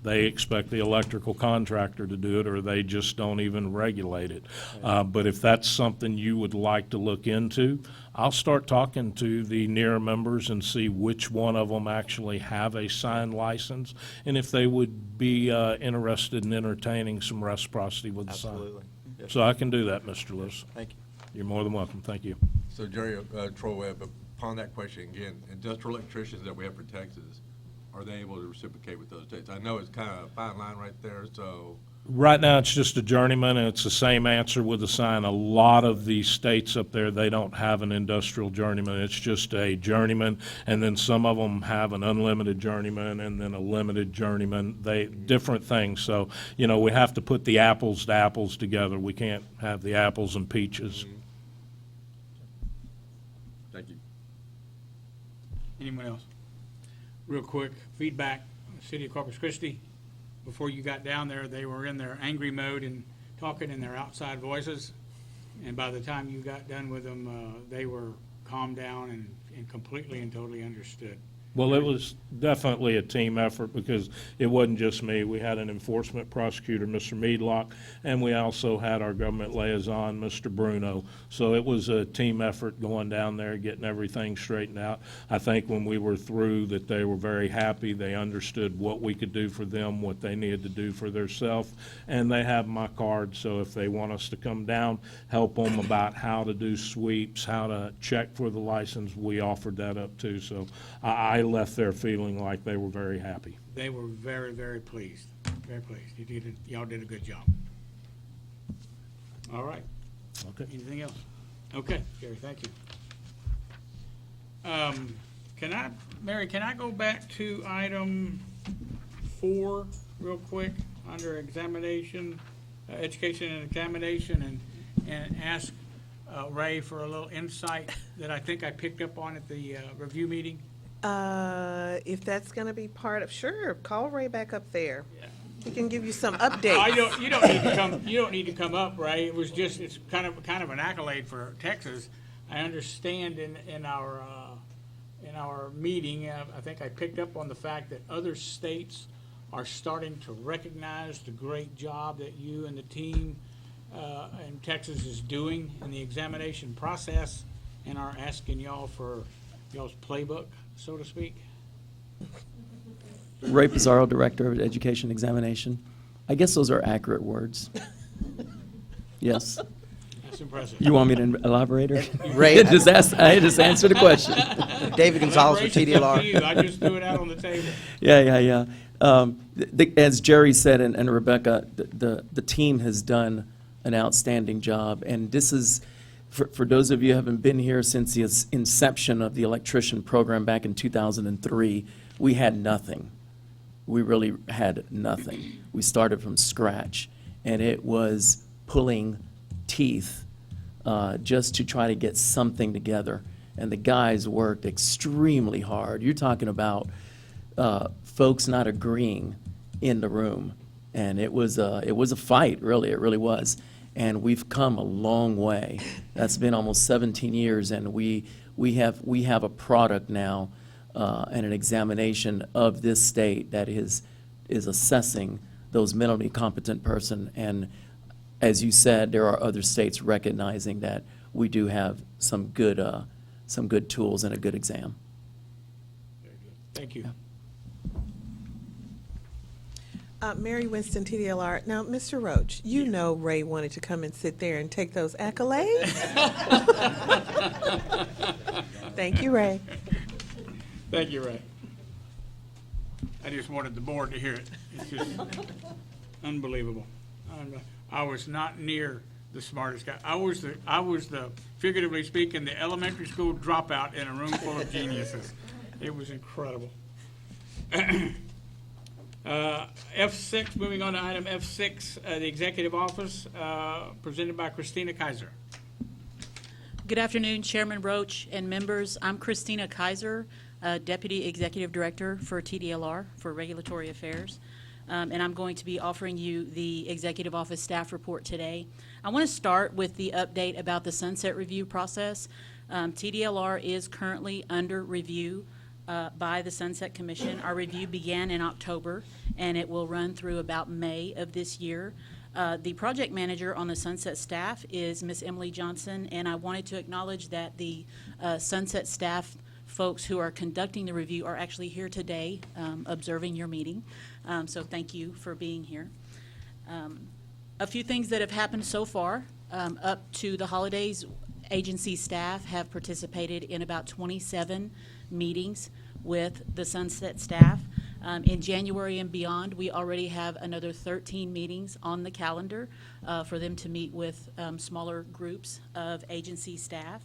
They expect the electrical contractor to do it, or they just don't even regulate it. But if that's something you would like to look into, I'll start talking to the NERA members and see which one of them actually have a sign license, and if they would be interested in entertaining some reciprocity with the sign. Absolutely. Yes, So I can do that, Mr. Lewis. Thank you. You're more than welcome. Thank you. So Jerry, Troy Webb, upon that question, again, industrial electricians that we have for Texas, are they able to reciprocate with those states? I know it's kind of a fine line right there, so. Right now, it's just a journeyman, and it's the same answer with the sign. A lot of these states up there, they don't have an industrial journeyman. It's just a journeyman, and then some of them have an unlimited journeyman and then a limited journeyman. Different things. So, we have to put the apples to apples together. We can't have the apples and peaches. Thank you. Anyone else? Real quick, feedback, City of Corpus Christi, before you got down there, they were in their angry mode and talking in their outside voices. And by the time you got done with them, they were calmed down and completely and totally understood. Well, it was definitely a team effort because it wasn't just me. We had an enforcement prosecutor, Mr. Meadlock, and we also had our government liaison, Mr. Bruno. So it was a team effort going down there, getting everything straightened out. I think when we were through that they were very happy. They understood what we could do for them, what they needed to do for themselves, and they have my card. So if they want us to come down, help them about how to do sweeps, how to check for the license, we offered that up too. So I left there feeling like they were very happy. They were very, very pleased, very pleased. Y'all did a good job. All right. Okay. Anything else? Okay, Gary, thank you. Mary, can I go back to item 4 real quick, under examination, education and examination, and ask Ray for a little insight that I think I picked up on at the review meeting? If that's going to be part of, sure, call Ray back up there. Yeah. He can give you some updates. You don't need to come. You don't need to come up, Ray. It was just it's kind of an accolade for Texas. I understand in our meeting, I think I picked up on the fact that other states are starting to recognize the great job that you and the team in Texas is doing in the examination process, and are asking y'all for y'all's playbook, so to speak. Ray Pizarro, Director of Education Examination. I guess those are accurate words. Yes. That's impressive. You want me to elaborate? Or? Ray, I just answered the question. David Gonzalez with Elaboration's up to TDLR. you. I just threw it out on the table. Yeah. As Jerry said and Rebecca, the team has done an outstanding job. And this is, for those of you who haven't been here since the inception of the electrician program back in 2003, we had nothing. We really had nothing. We started from scratch, and it was pulling teeth just to try to get something together. And the guys worked extremely hard. You're talking about folks not agreeing in the room, and it was a fight, really. It really was. And we've come a long way. That's been almost 17 years, and we have a product now and an examination of this state that is assessing those mentally competent person. And as you said, there are other states recognizing that we do have some good tools and a good exam. Very good. Thank you. Mary Winston, TDLR. Now, Mr. Roach, you know Ray wanted to come and sit there and take those accolades. Thank you, Ray. Thank you, Ray. I just wanted the board to hear it. It's just unbelievable. I was not near the smartest guy. I was the figuratively speaking, the elementary school dropout in a room full of geniuses. It was incredible. F6, moving on to item F6, the executive office, presented by Christina Kaiser. Good afternoon, Chairman Roach and members. I'm Christina Kaiser, Deputy Executive Director for TDLR for Regulatory Affairs. And I'm going to be offering you the Executive Office staff report today. I want to start with the update about the sunset review process. TDLR is currently under review by the Sunset Commission. Our review began in October, and it will run through about May of this year. The project manager on the Sunset staff is Ms. Emily Johnson, and I wanted to acknowledge that the Sunset staff folks who are conducting the review are actually here today observing your meeting. So thank you for being here. A few things that have happened so far. Up to the holidays, agency staff have participated in about 27 meetings with the Sunset staff. In January and beyond, we already have another 13 meetings on the calendar for them to meet with smaller groups of agency staff.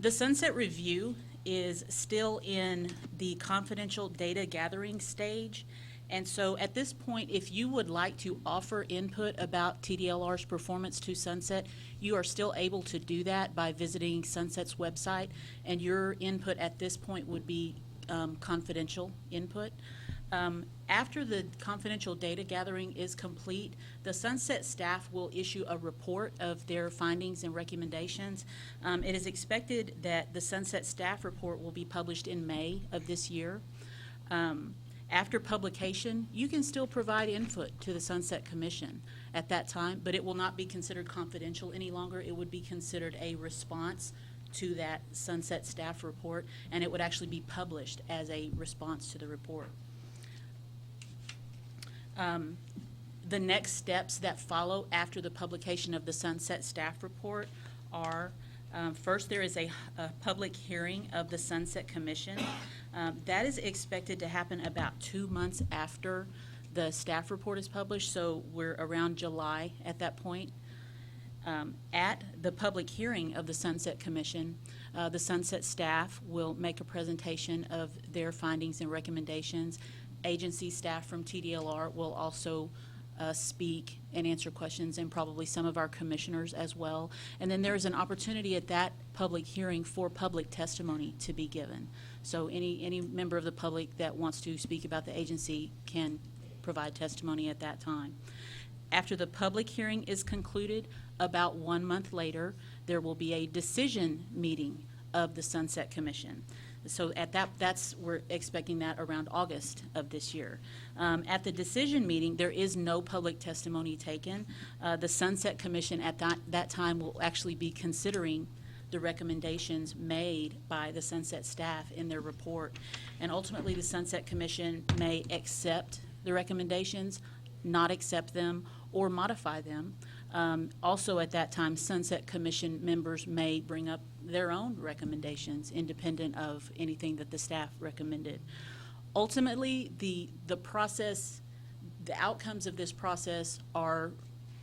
The Sunset Review is still in the confidential data gathering stage. And so at this point, if you would like to offer input about TDLR's performance to Sunset, you are still able to do that by visiting Sunset's website, and your input at this point would be confidential input. After the confidential data gathering is complete, the Sunset staff will issue a report of their findings and recommendations. It is expected that the Sunset staff report will be published in May of this year. After publication, you can still provide input to the Sunset Commission at that time, but it will not be considered confidential any longer. It would be considered a response to that Sunset staff report, and it would actually be published as a response to the report. The next steps that follow after the publication of the Sunset staff report are, first, there is a public hearing of the Sunset Commission. That is expected to happen about 2 months after the staff report is published, so we're around July at that point. At the public hearing of the Sunset Commission, the Sunset staff will make a presentation of their findings and recommendations. Agency staff from TDLR will also speak and answer questions, and probably some of our commissioners as well. And then there is an opportunity at that public hearing for public testimony to be given. So any member of the public that wants to speak about the agency can provide testimony at that time. After the public hearing is concluded, about 1 month later, there will be a decision meeting of the Sunset Commission. So at we're expecting that around August of this year. At the decision meeting, there is no public testimony taken. The Sunset Commission at that time will actually be considering the recommendations made by the Sunset staff in their report. And ultimately, the Sunset Commission may accept the recommendations, not accept them, or modify them. Also at that time, Sunset Commission members may bring up their own recommendations independent of anything that the staff recommended. Ultimately, the process, the outcomes of this process are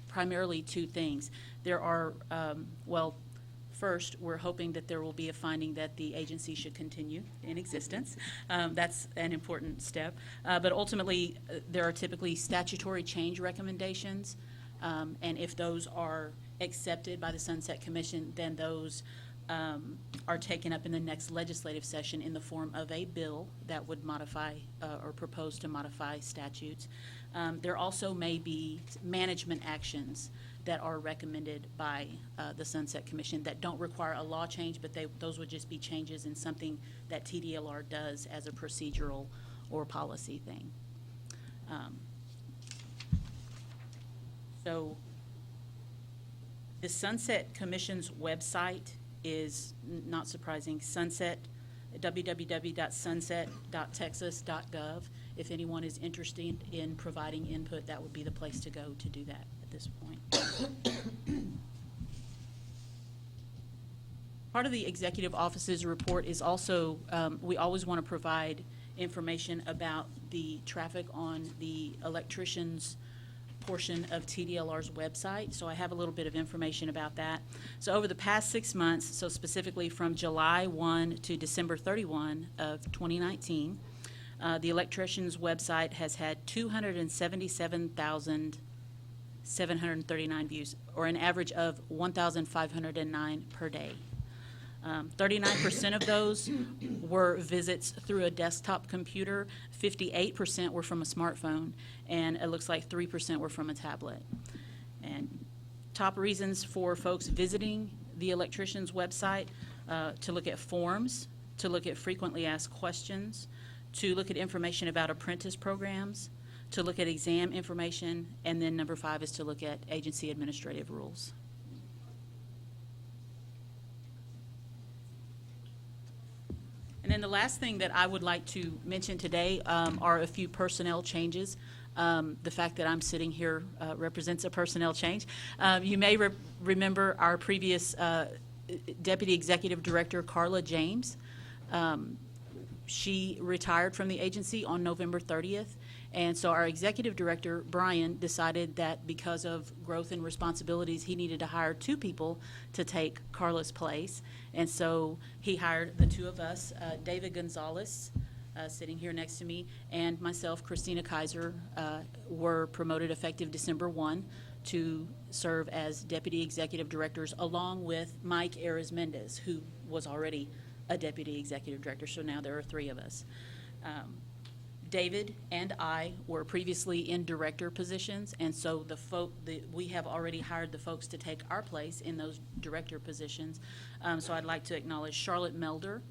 primarily two things. There are, first, we're hoping that there will be a finding that the agency should continue in existence. That's an important step. But ultimately, there are typically statutory change recommendations, and if those are accepted by the Sunset Commission, then those are taken up in the next legislative session in the form of a bill that would modify or propose to modify statutes. There also may be management actions that are recommended by the Sunset Commission that don't require a law change, but those would just be changes in something that TDLR does as a procedural or policy thing. So the Sunset Commission's website is, not surprising, www.sunset.texas.gov. If anyone is interested in providing input, that would be the place to go to do that at this point. Part of the executive office's report is also, we always want to provide information about the traffic on the electricians' portion of TDLR's website. So I have a little bit of information about that. So over the past 6 months, so specifically from July 1 to December 31 of 2019, the electricians' website has had 277,739 views, or an average of 1,509 per day. 39% of those were visits through a desktop computer, 58% were from a smartphone, and it looks like 3% were from a tablet. And top reasons for folks visiting the electrician's website, to look at forms, to look at frequently asked questions, to look at information about apprentice programs, to look at exam information, and then number 5 is to look at agency administrative rules. And then the last thing that I would like to mention today are a few personnel changes. The fact that I'm sitting here represents a personnel change. You may remember our previous Deputy Executive Director, Carla James. She retired from the agency on November 30th. And so our executive director, Brian, decided that because of growth and responsibilities, he needed to hire 2 people to take Carla's place. And so he hired the 2 of us, David Gonzalez, sitting here next to me, and myself, Christina Kaiser, were promoted effective December 1 to serve as deputy executive directors, along with Mike Arizmendez, who was already a deputy executive director. So now there are 3 of us. David and I were previously in director positions, and so we have already hired the folks to take our place in those director positions. So I'd like to acknowledge Charlotte Melder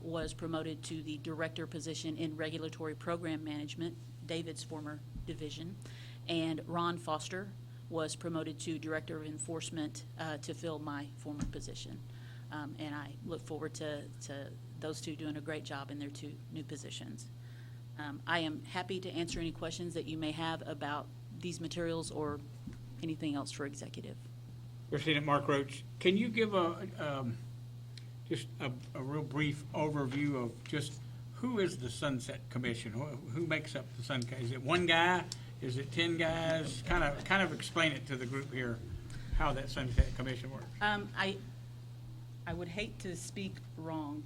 was promoted to the director position in regulatory program management, David's former division, and Ron Foster was promoted to director of enforcement to fill my former position. And I look forward to those two doing a great job in their two new positions. I am happy to answer any questions that you may have about these materials or anything else for executive. Christina, Mark Roach, can you give just a real brief overview of just who is the Sunset Commission? Who makes up the Sunset? Is it one guy? Is it 10 guys? Kind of explain it to the group here, how that Sunset Commission works. I would hate to speak wrong.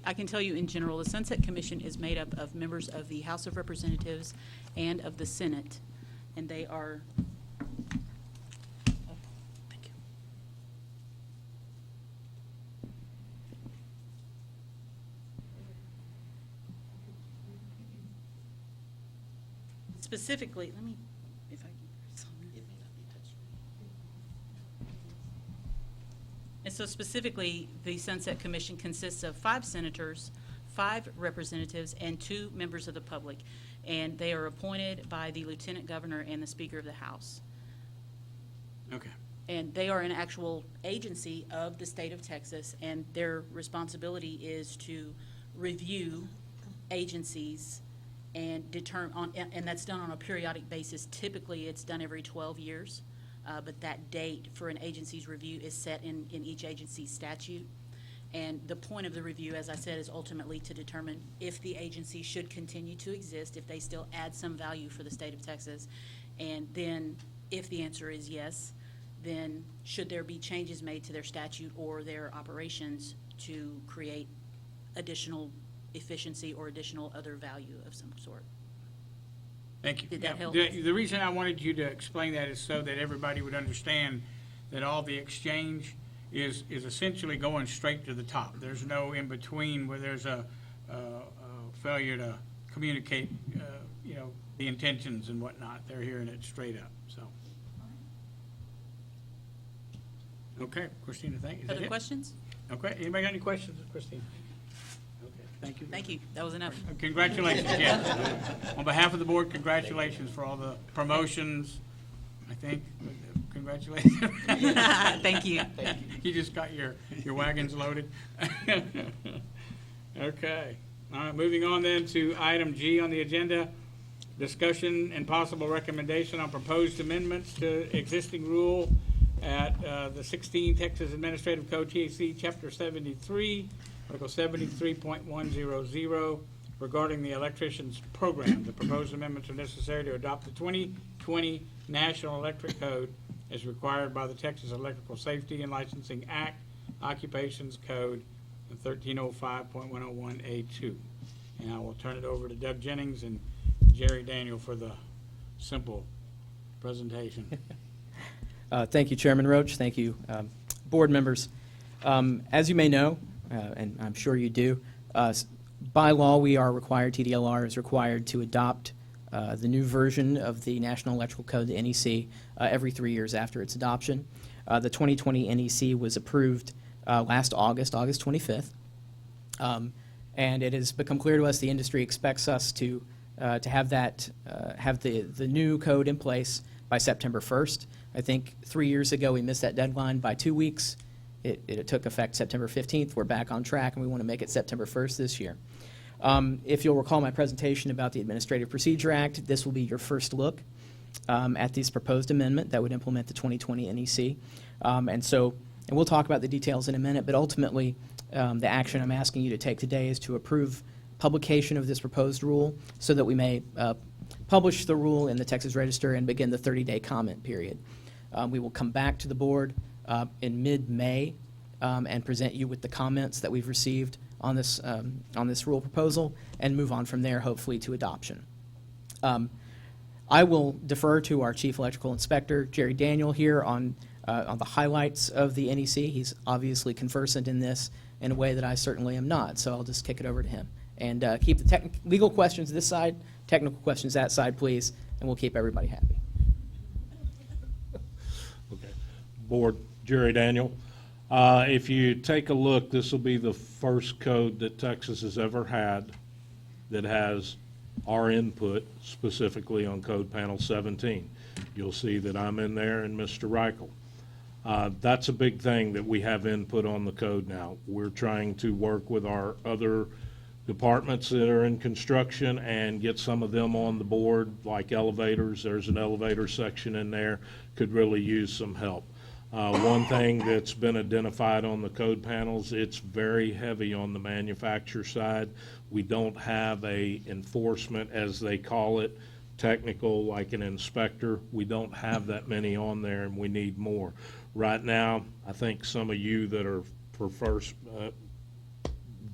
I can tell you in general, the Sunset Commission is made up of members of the House of Representatives and of the Senate, and they are. Thank you. Specifically, let me, if I can. And so specifically, the Sunset Commission consists of 5 senators, 5 representatives, and 2 members of the public. And they are appointed by the Lieutenant Governor and the Speaker of the House. Okay. And they are an actual agency of the state of Texas, and their responsibility is to review agencies and determine, and that's done on a periodic basis. Typically, it's done every 12 years. But that date for an agency's review is set in each agency's statute. And the point of the review, as I said, is ultimately to determine if the agency should continue to exist, if they still add some value for the state of Texas. And then if the answer is yes, then should there be changes made to their statute or their operations to create additional efficiency or additional other value of some sort. Thank you. Did that help? The reason I wanted you to explain that is so that everybody would understand that all the exchange is essentially going straight to the top. There's no in between where there's a failure to communicate, the intentions and whatnot. They're hearing it straight up. So, okay, Christina, thank you. Other questions? Okay, anybody got any questions, Christina? Thank you. Thank you. That was enough. Congratulations, yes. On behalf of the board, congratulations for all the promotions, I think. Congratulations. Thank you. You just got your wagons loaded. Okay. All right, moving on then to item G on the agenda, discussion and possible recommendation on proposed amendments to existing rule at the 16 Texas Administrative Code, TAC, Chapter 73, Article 73.100, regarding the electricians program. The proposed amendments are necessary to adopt the 2020 National Electric Code as required by the Texas Electrical Safety and Licensing Act, Occupations Code 1305.101A2. And I will turn it over to Doug Jennings and Jerry Daniel for the simple presentation. Thank you, Chairman Roach. Thank you, board members. As you may know, and I'm sure you do, by law we are required, TDLR is required to adopt the new version of the National Electrical Code, the NEC, every 3 years after its adoption. The 2020 NEC was approved last August 25th. And it has become clear to us the industry expects us to have that, have the new code in place by September 1st. I think 3 years ago we missed that deadline by 2 weeks. It took effect September 15th. We're back on track, and we want to make it September 1st this year. If you'll recall my presentation about the Administrative Procedure Act, this will be your first look at this proposed amendment that would implement the 2020 NEC. And we'll talk about the details in a minute, but ultimately the action I'm asking you to take today is to approve publication of this proposed rule so that we may publish the rule in the Texas Register and begin the 30-day comment period. We will come back to the board in mid-May and present you with the comments that we've received on this rule proposal and move on from there, hopefully, to adoption. I will defer to our Chief Electrical Inspector, Jerry Daniel, here on the highlights of the NEC. He's obviously conversant in this in a way that I certainly am not, so I'll just kick it over to him. And keep the legal questions this side, technical questions that side, please, and we'll keep everybody happy. Okay. Board, Jerry Daniel. If you take a look, this will be the first code that Texas has ever had that has our input specifically on Code Panel 17. You'll see that I'm in there and Mr. Reichel. That's a big thing that we have input on the code now. We're trying to work with our other departments that are in construction and get some of them on the board, like elevators. There's an elevator section in there, could really use some help. One thing that's been identified on the code panels, it's very heavy on the manufacturer side. We don't have a enforcement, as they call it, technical, like an inspector. We don't have that many on there, and we need more. Right now, I think some of you that are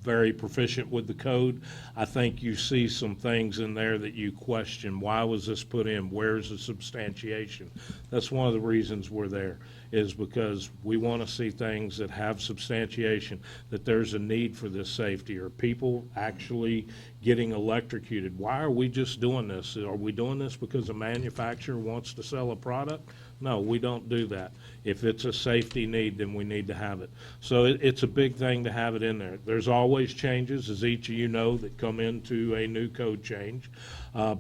very proficient with the code, I think you see some things in there that you question. Why was this put in? Where's the substantiation? That's one of the reasons we're there, is because we want to see things that have substantiation, that there's a need for this safety. Are people actually getting electrocuted? Why are we just doing this? Are we doing this because a manufacturer wants to sell a product? No, we don't do that. If it's a safety need, then we need to have it. So it's a big thing to have it in there. There's always changes, as each of you know, that come into a new code change.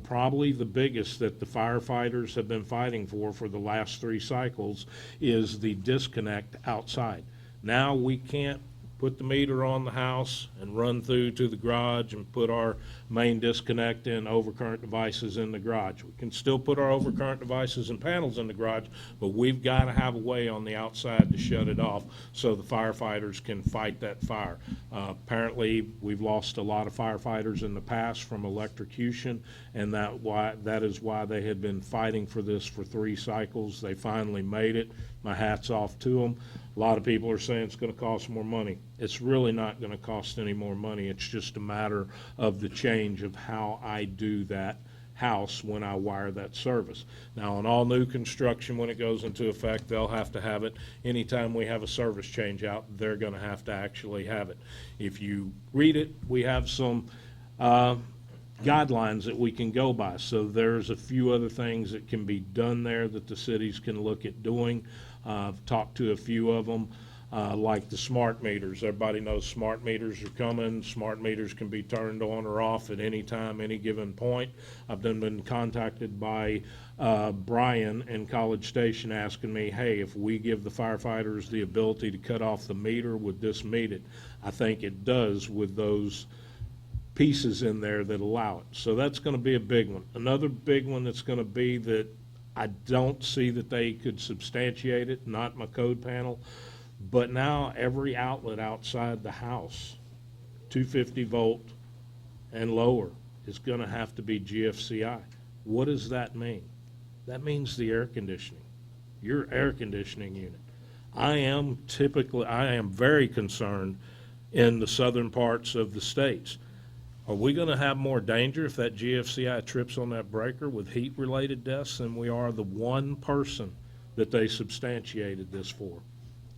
Probably the biggest that the firefighters have been fighting for the last 3 cycles is the disconnect outside. Now we can't put the meter on the house and run through to the garage and put our main disconnect and overcurrent devices in the garage. We can still put our overcurrent devices and panels in the garage, but we've got to have a way on the outside to shut it off so the firefighters can fight that fire. Apparently, we've lost a lot of firefighters in the past from electrocution, and that is why they had been fighting for this for 3 cycles. They finally made it. My hat's off to them. A lot of people are saying it's going to cost more money. It's really not going to cost any more money. It's just a matter of the change of how I do that house when I wire that service. Now, on all new construction, when it goes into effect, they'll have to have it. Anytime we have a service change out, they're going to have to actually have it. If you read it, we have some guidelines that we can go by. So there's a few other things that can be done there that the cities can look at doing. I've talked to a few of them, like the smart meters. Everybody knows smart meters are coming. Smart meters can be turned on or off at any time, any given point. I've been contacted by Brian in College Station asking me, hey, if we give the firefighters the ability to cut off the meter, would this meet it? I think it does with those pieces in there that allow it. So that's going to be a big one. Another big one that's going to be that I don't see that they could substantiate it, not my code panel, but now every outlet outside the house, 250 volt and lower, is going to have to be GFCI. What does that mean? That means the air conditioning, your air conditioning unit. I am very concerned in the southern parts of the states. Are we going to have more danger if that GFCI trips on that breaker with heat-related deaths than we are the one person that they substantiated this for?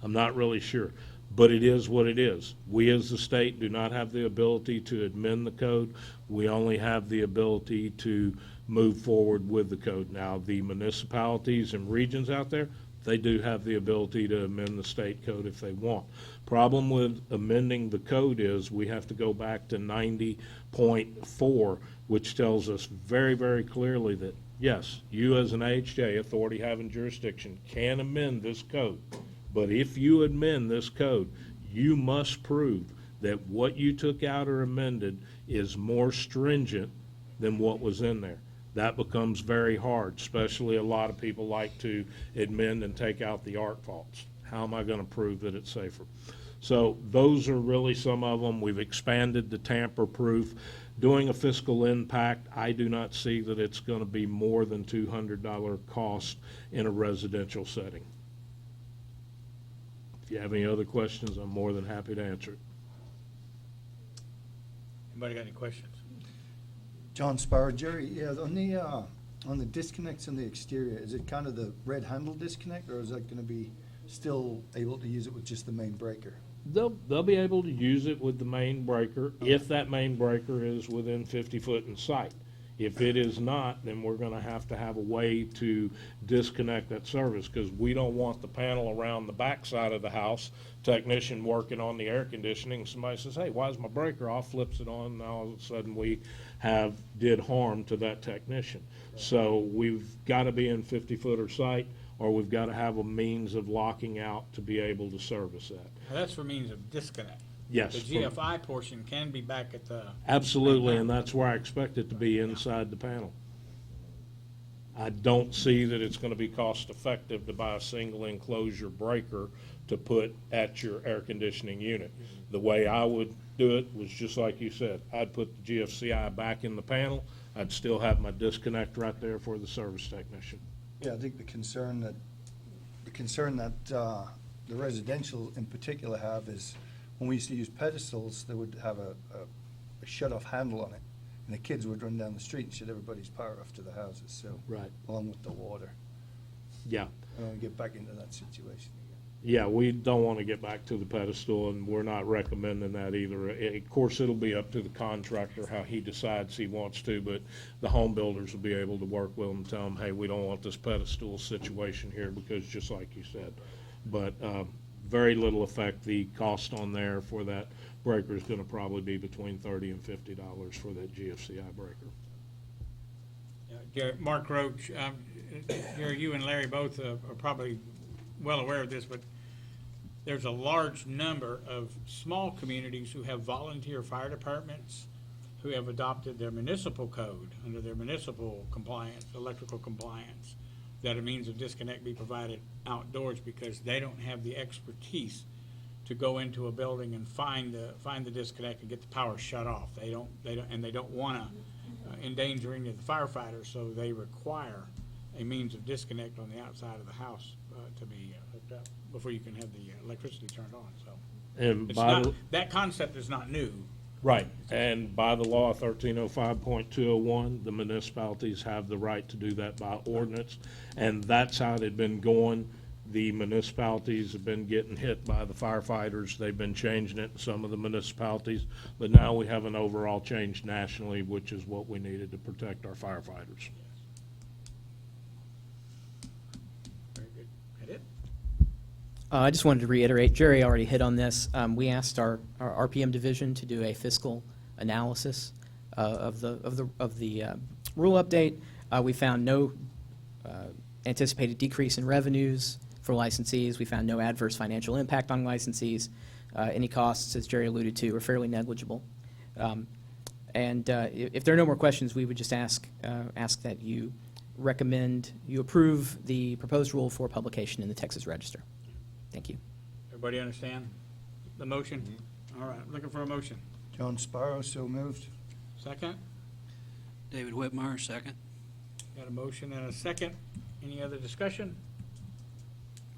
I'm not really sure, but it is what it is. We as the state do not have the ability to amend the code. We only have the ability to move forward with the code. Now, the municipalities and regions out there, they do have the ability to amend the state code if they want. Problem with amending the code is we have to go back to 90.4, which tells us very, very clearly that, yes, you as an AHJ, authority having jurisdiction, can amend this code. But if you amend this code, you must prove that what you took out or amended is more stringent than what was in there. That becomes very hard, especially a lot of people like to amend and take out the arc faults. How am I going to prove that it's safer? So those are really some of them. We've expanded the tamper-proof. Doing a fiscal impact, I do not see that it's going to be more than $200 cost in a residential setting. If you have any other questions, I'm more than happy to answer it. Anybody got any questions? John Sparrow, Jerry, yeah, on the disconnects on the exterior, is it kind of the red handle disconnect, or is that gonna be still able to use it with just the main breaker? They'll be able to use it with the main breaker if that main breaker is within 50 foot in sight. If it is not, then we're gonna have to have a way to disconnect that service, because we don't want the panel around the back side of the house, technician working on the air conditioning, somebody says, hey, why is my breaker off, flips it on, and all of a sudden we did harm to that technician. So we've gotta be in 50 foot or sight, or we've gotta have a means of locking out to be able to service that. Now, that's for means of disconnect. Yes. The GFI portion can be back at the. Absolutely, and that's where I expect it to be, inside the panel. I don't see that it's gonna be cost-effective to buy a single enclosure breaker to put at your air conditioning unit. The way I would do it was just like you said. I'd put the GFCI back in the panel. I'd still have my disconnect right there for the service technician. Yeah, I think the concern that the residential in particular have is, when we used to use pedestals, they would have a shut-off handle on it, and the kids would run down the street and shut everybody's power off to the houses, so. Right. Along with the water. Yeah. I don't want to get back into that situation again. Yeah, we don't want to get back to the pedestal, and we're not recommending that either. Of course, it'll be up to the contractor how he decides he wants to, but the home builders will be able to work with them and tell them, hey, we don't want this pedestal situation here, because just like you said. But very little effect. The cost on there for that breaker is going to probably be between $30 and $50 for that GFCI breaker. Mark Roach, Jerry, you and Larry both are probably well aware of this, but there's a large number of small communities who have volunteer fire departments who have adopted their municipal code under their municipal compliance, electrical compliance, that a means of disconnect be provided outdoors, because they don't have the expertise to go into a building and find the disconnect and get the power shut off. They don't want to endanger any of the firefighters, so they require a means of disconnect on the outside of the house to be hooked up before you can have the electricity turned on. So And it's by not, the, that concept is not new. right, and by the law 1305.201, the municipalities have the right to do that by ordinance, and that's how it had been going. The municipalities have been getting hit by the firefighters. They've been changing it in some of the municipalities, but now we have an overall change nationally, which is what we needed to protect our firefighters. Very good. That it? I just wanted to reiterate, Jerry already hit on this. We asked our RPM division to do a fiscal analysis of the rule update. We found no anticipated decrease in revenues for licensees. We found no adverse financial impact on licensees. Any costs, as Jerry alluded to, are fairly negligible. If there are no more questions, we would just ask that you approve the proposed rule for publication in the Texas Register. Thank you. Everybody understand the motion? All right, looking for a motion. John Sparrow, so moved. Second? David Whitmire, second. Got a motion and a second. Any other discussion?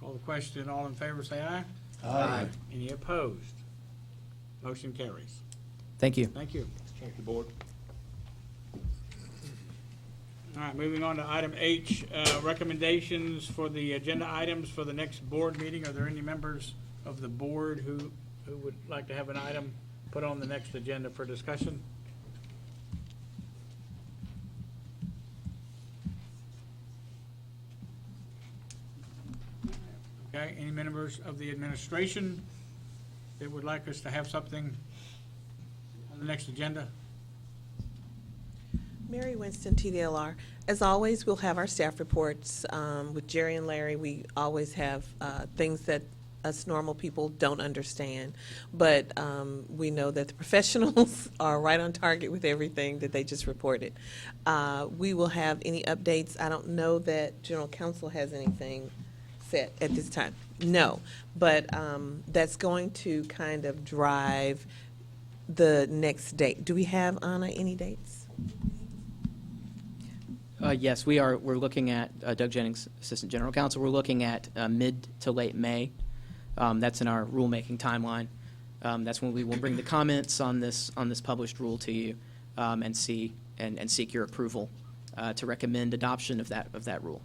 Call the question. All in favor, say aye. Aye. Any opposed? Motion carries. Thank you. Thank you. Thank you, board. All right, moving on to item H, recommendations for the agenda items for the next board meeting. Are there any members of the board who would like to have an item put on the next agenda for discussion? Okay, any members of the administration that would like us to have something on the next agenda? Mary Winston, TDLR. As always, we'll have our staff reports. With Jerry and Larry, we always have things that us normal people don't understand. But we know that the professionals are right on target with everything that they just reported. We will have any updates. I don't know that General Counsel has anything set at this time. No. But that's going to kind of drive the next date. Do we have, Anna, any dates? Yes, we are. We're looking at, Doug Jennings, Assistant General Counsel, we're looking at mid to late May. That's in our rulemaking timeline. That's when we will bring the comments on this published rule to you, and seek your approval to recommend adoption of that rule.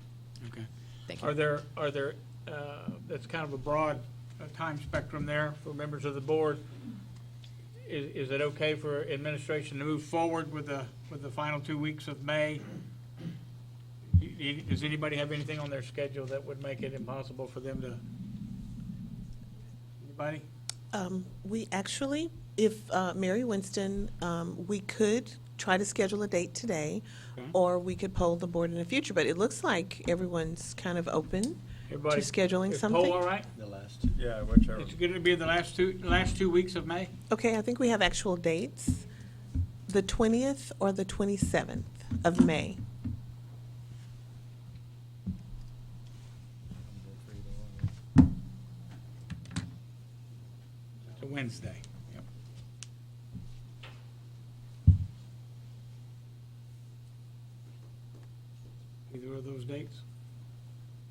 Okay. Thank you. Are there, that's kind of a broad time spectrum there for members of the board. Is it okay for administration to move forward with the final 2 weeks of May? Does anybody have anything on their schedule that would make it impossible for them to? Anybody? We actually, if Mary Winston, we could try to schedule a date today, Okay. or we could poll the board in the future, but it looks like everyone's kind of open Everybody, to scheduling is something. poll all right? The last, yeah, whichever. It's going to be the last 2 weeks of May? Okay, I think we have actual dates, the 20th or the 27th of May. It's a Wednesday. Yep. Either of those dates?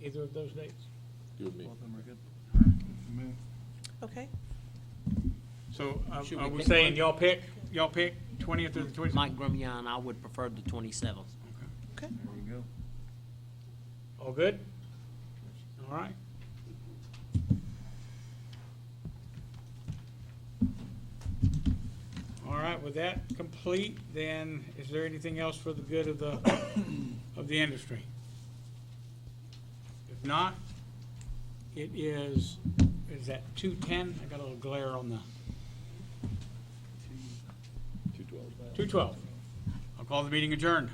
Either of those dates? You and me. Okay. So Should are we we pick saying one? y'all pick 20th or the 27th? Mike Grumyan, I would prefer the 27th. Okay. There you go. All good? All right. All right, with that complete, then is there anything else for the good of the industry? If not, it is that 2:10? I got a little glare on the 212. 2:12. I'll call the meeting adjourned.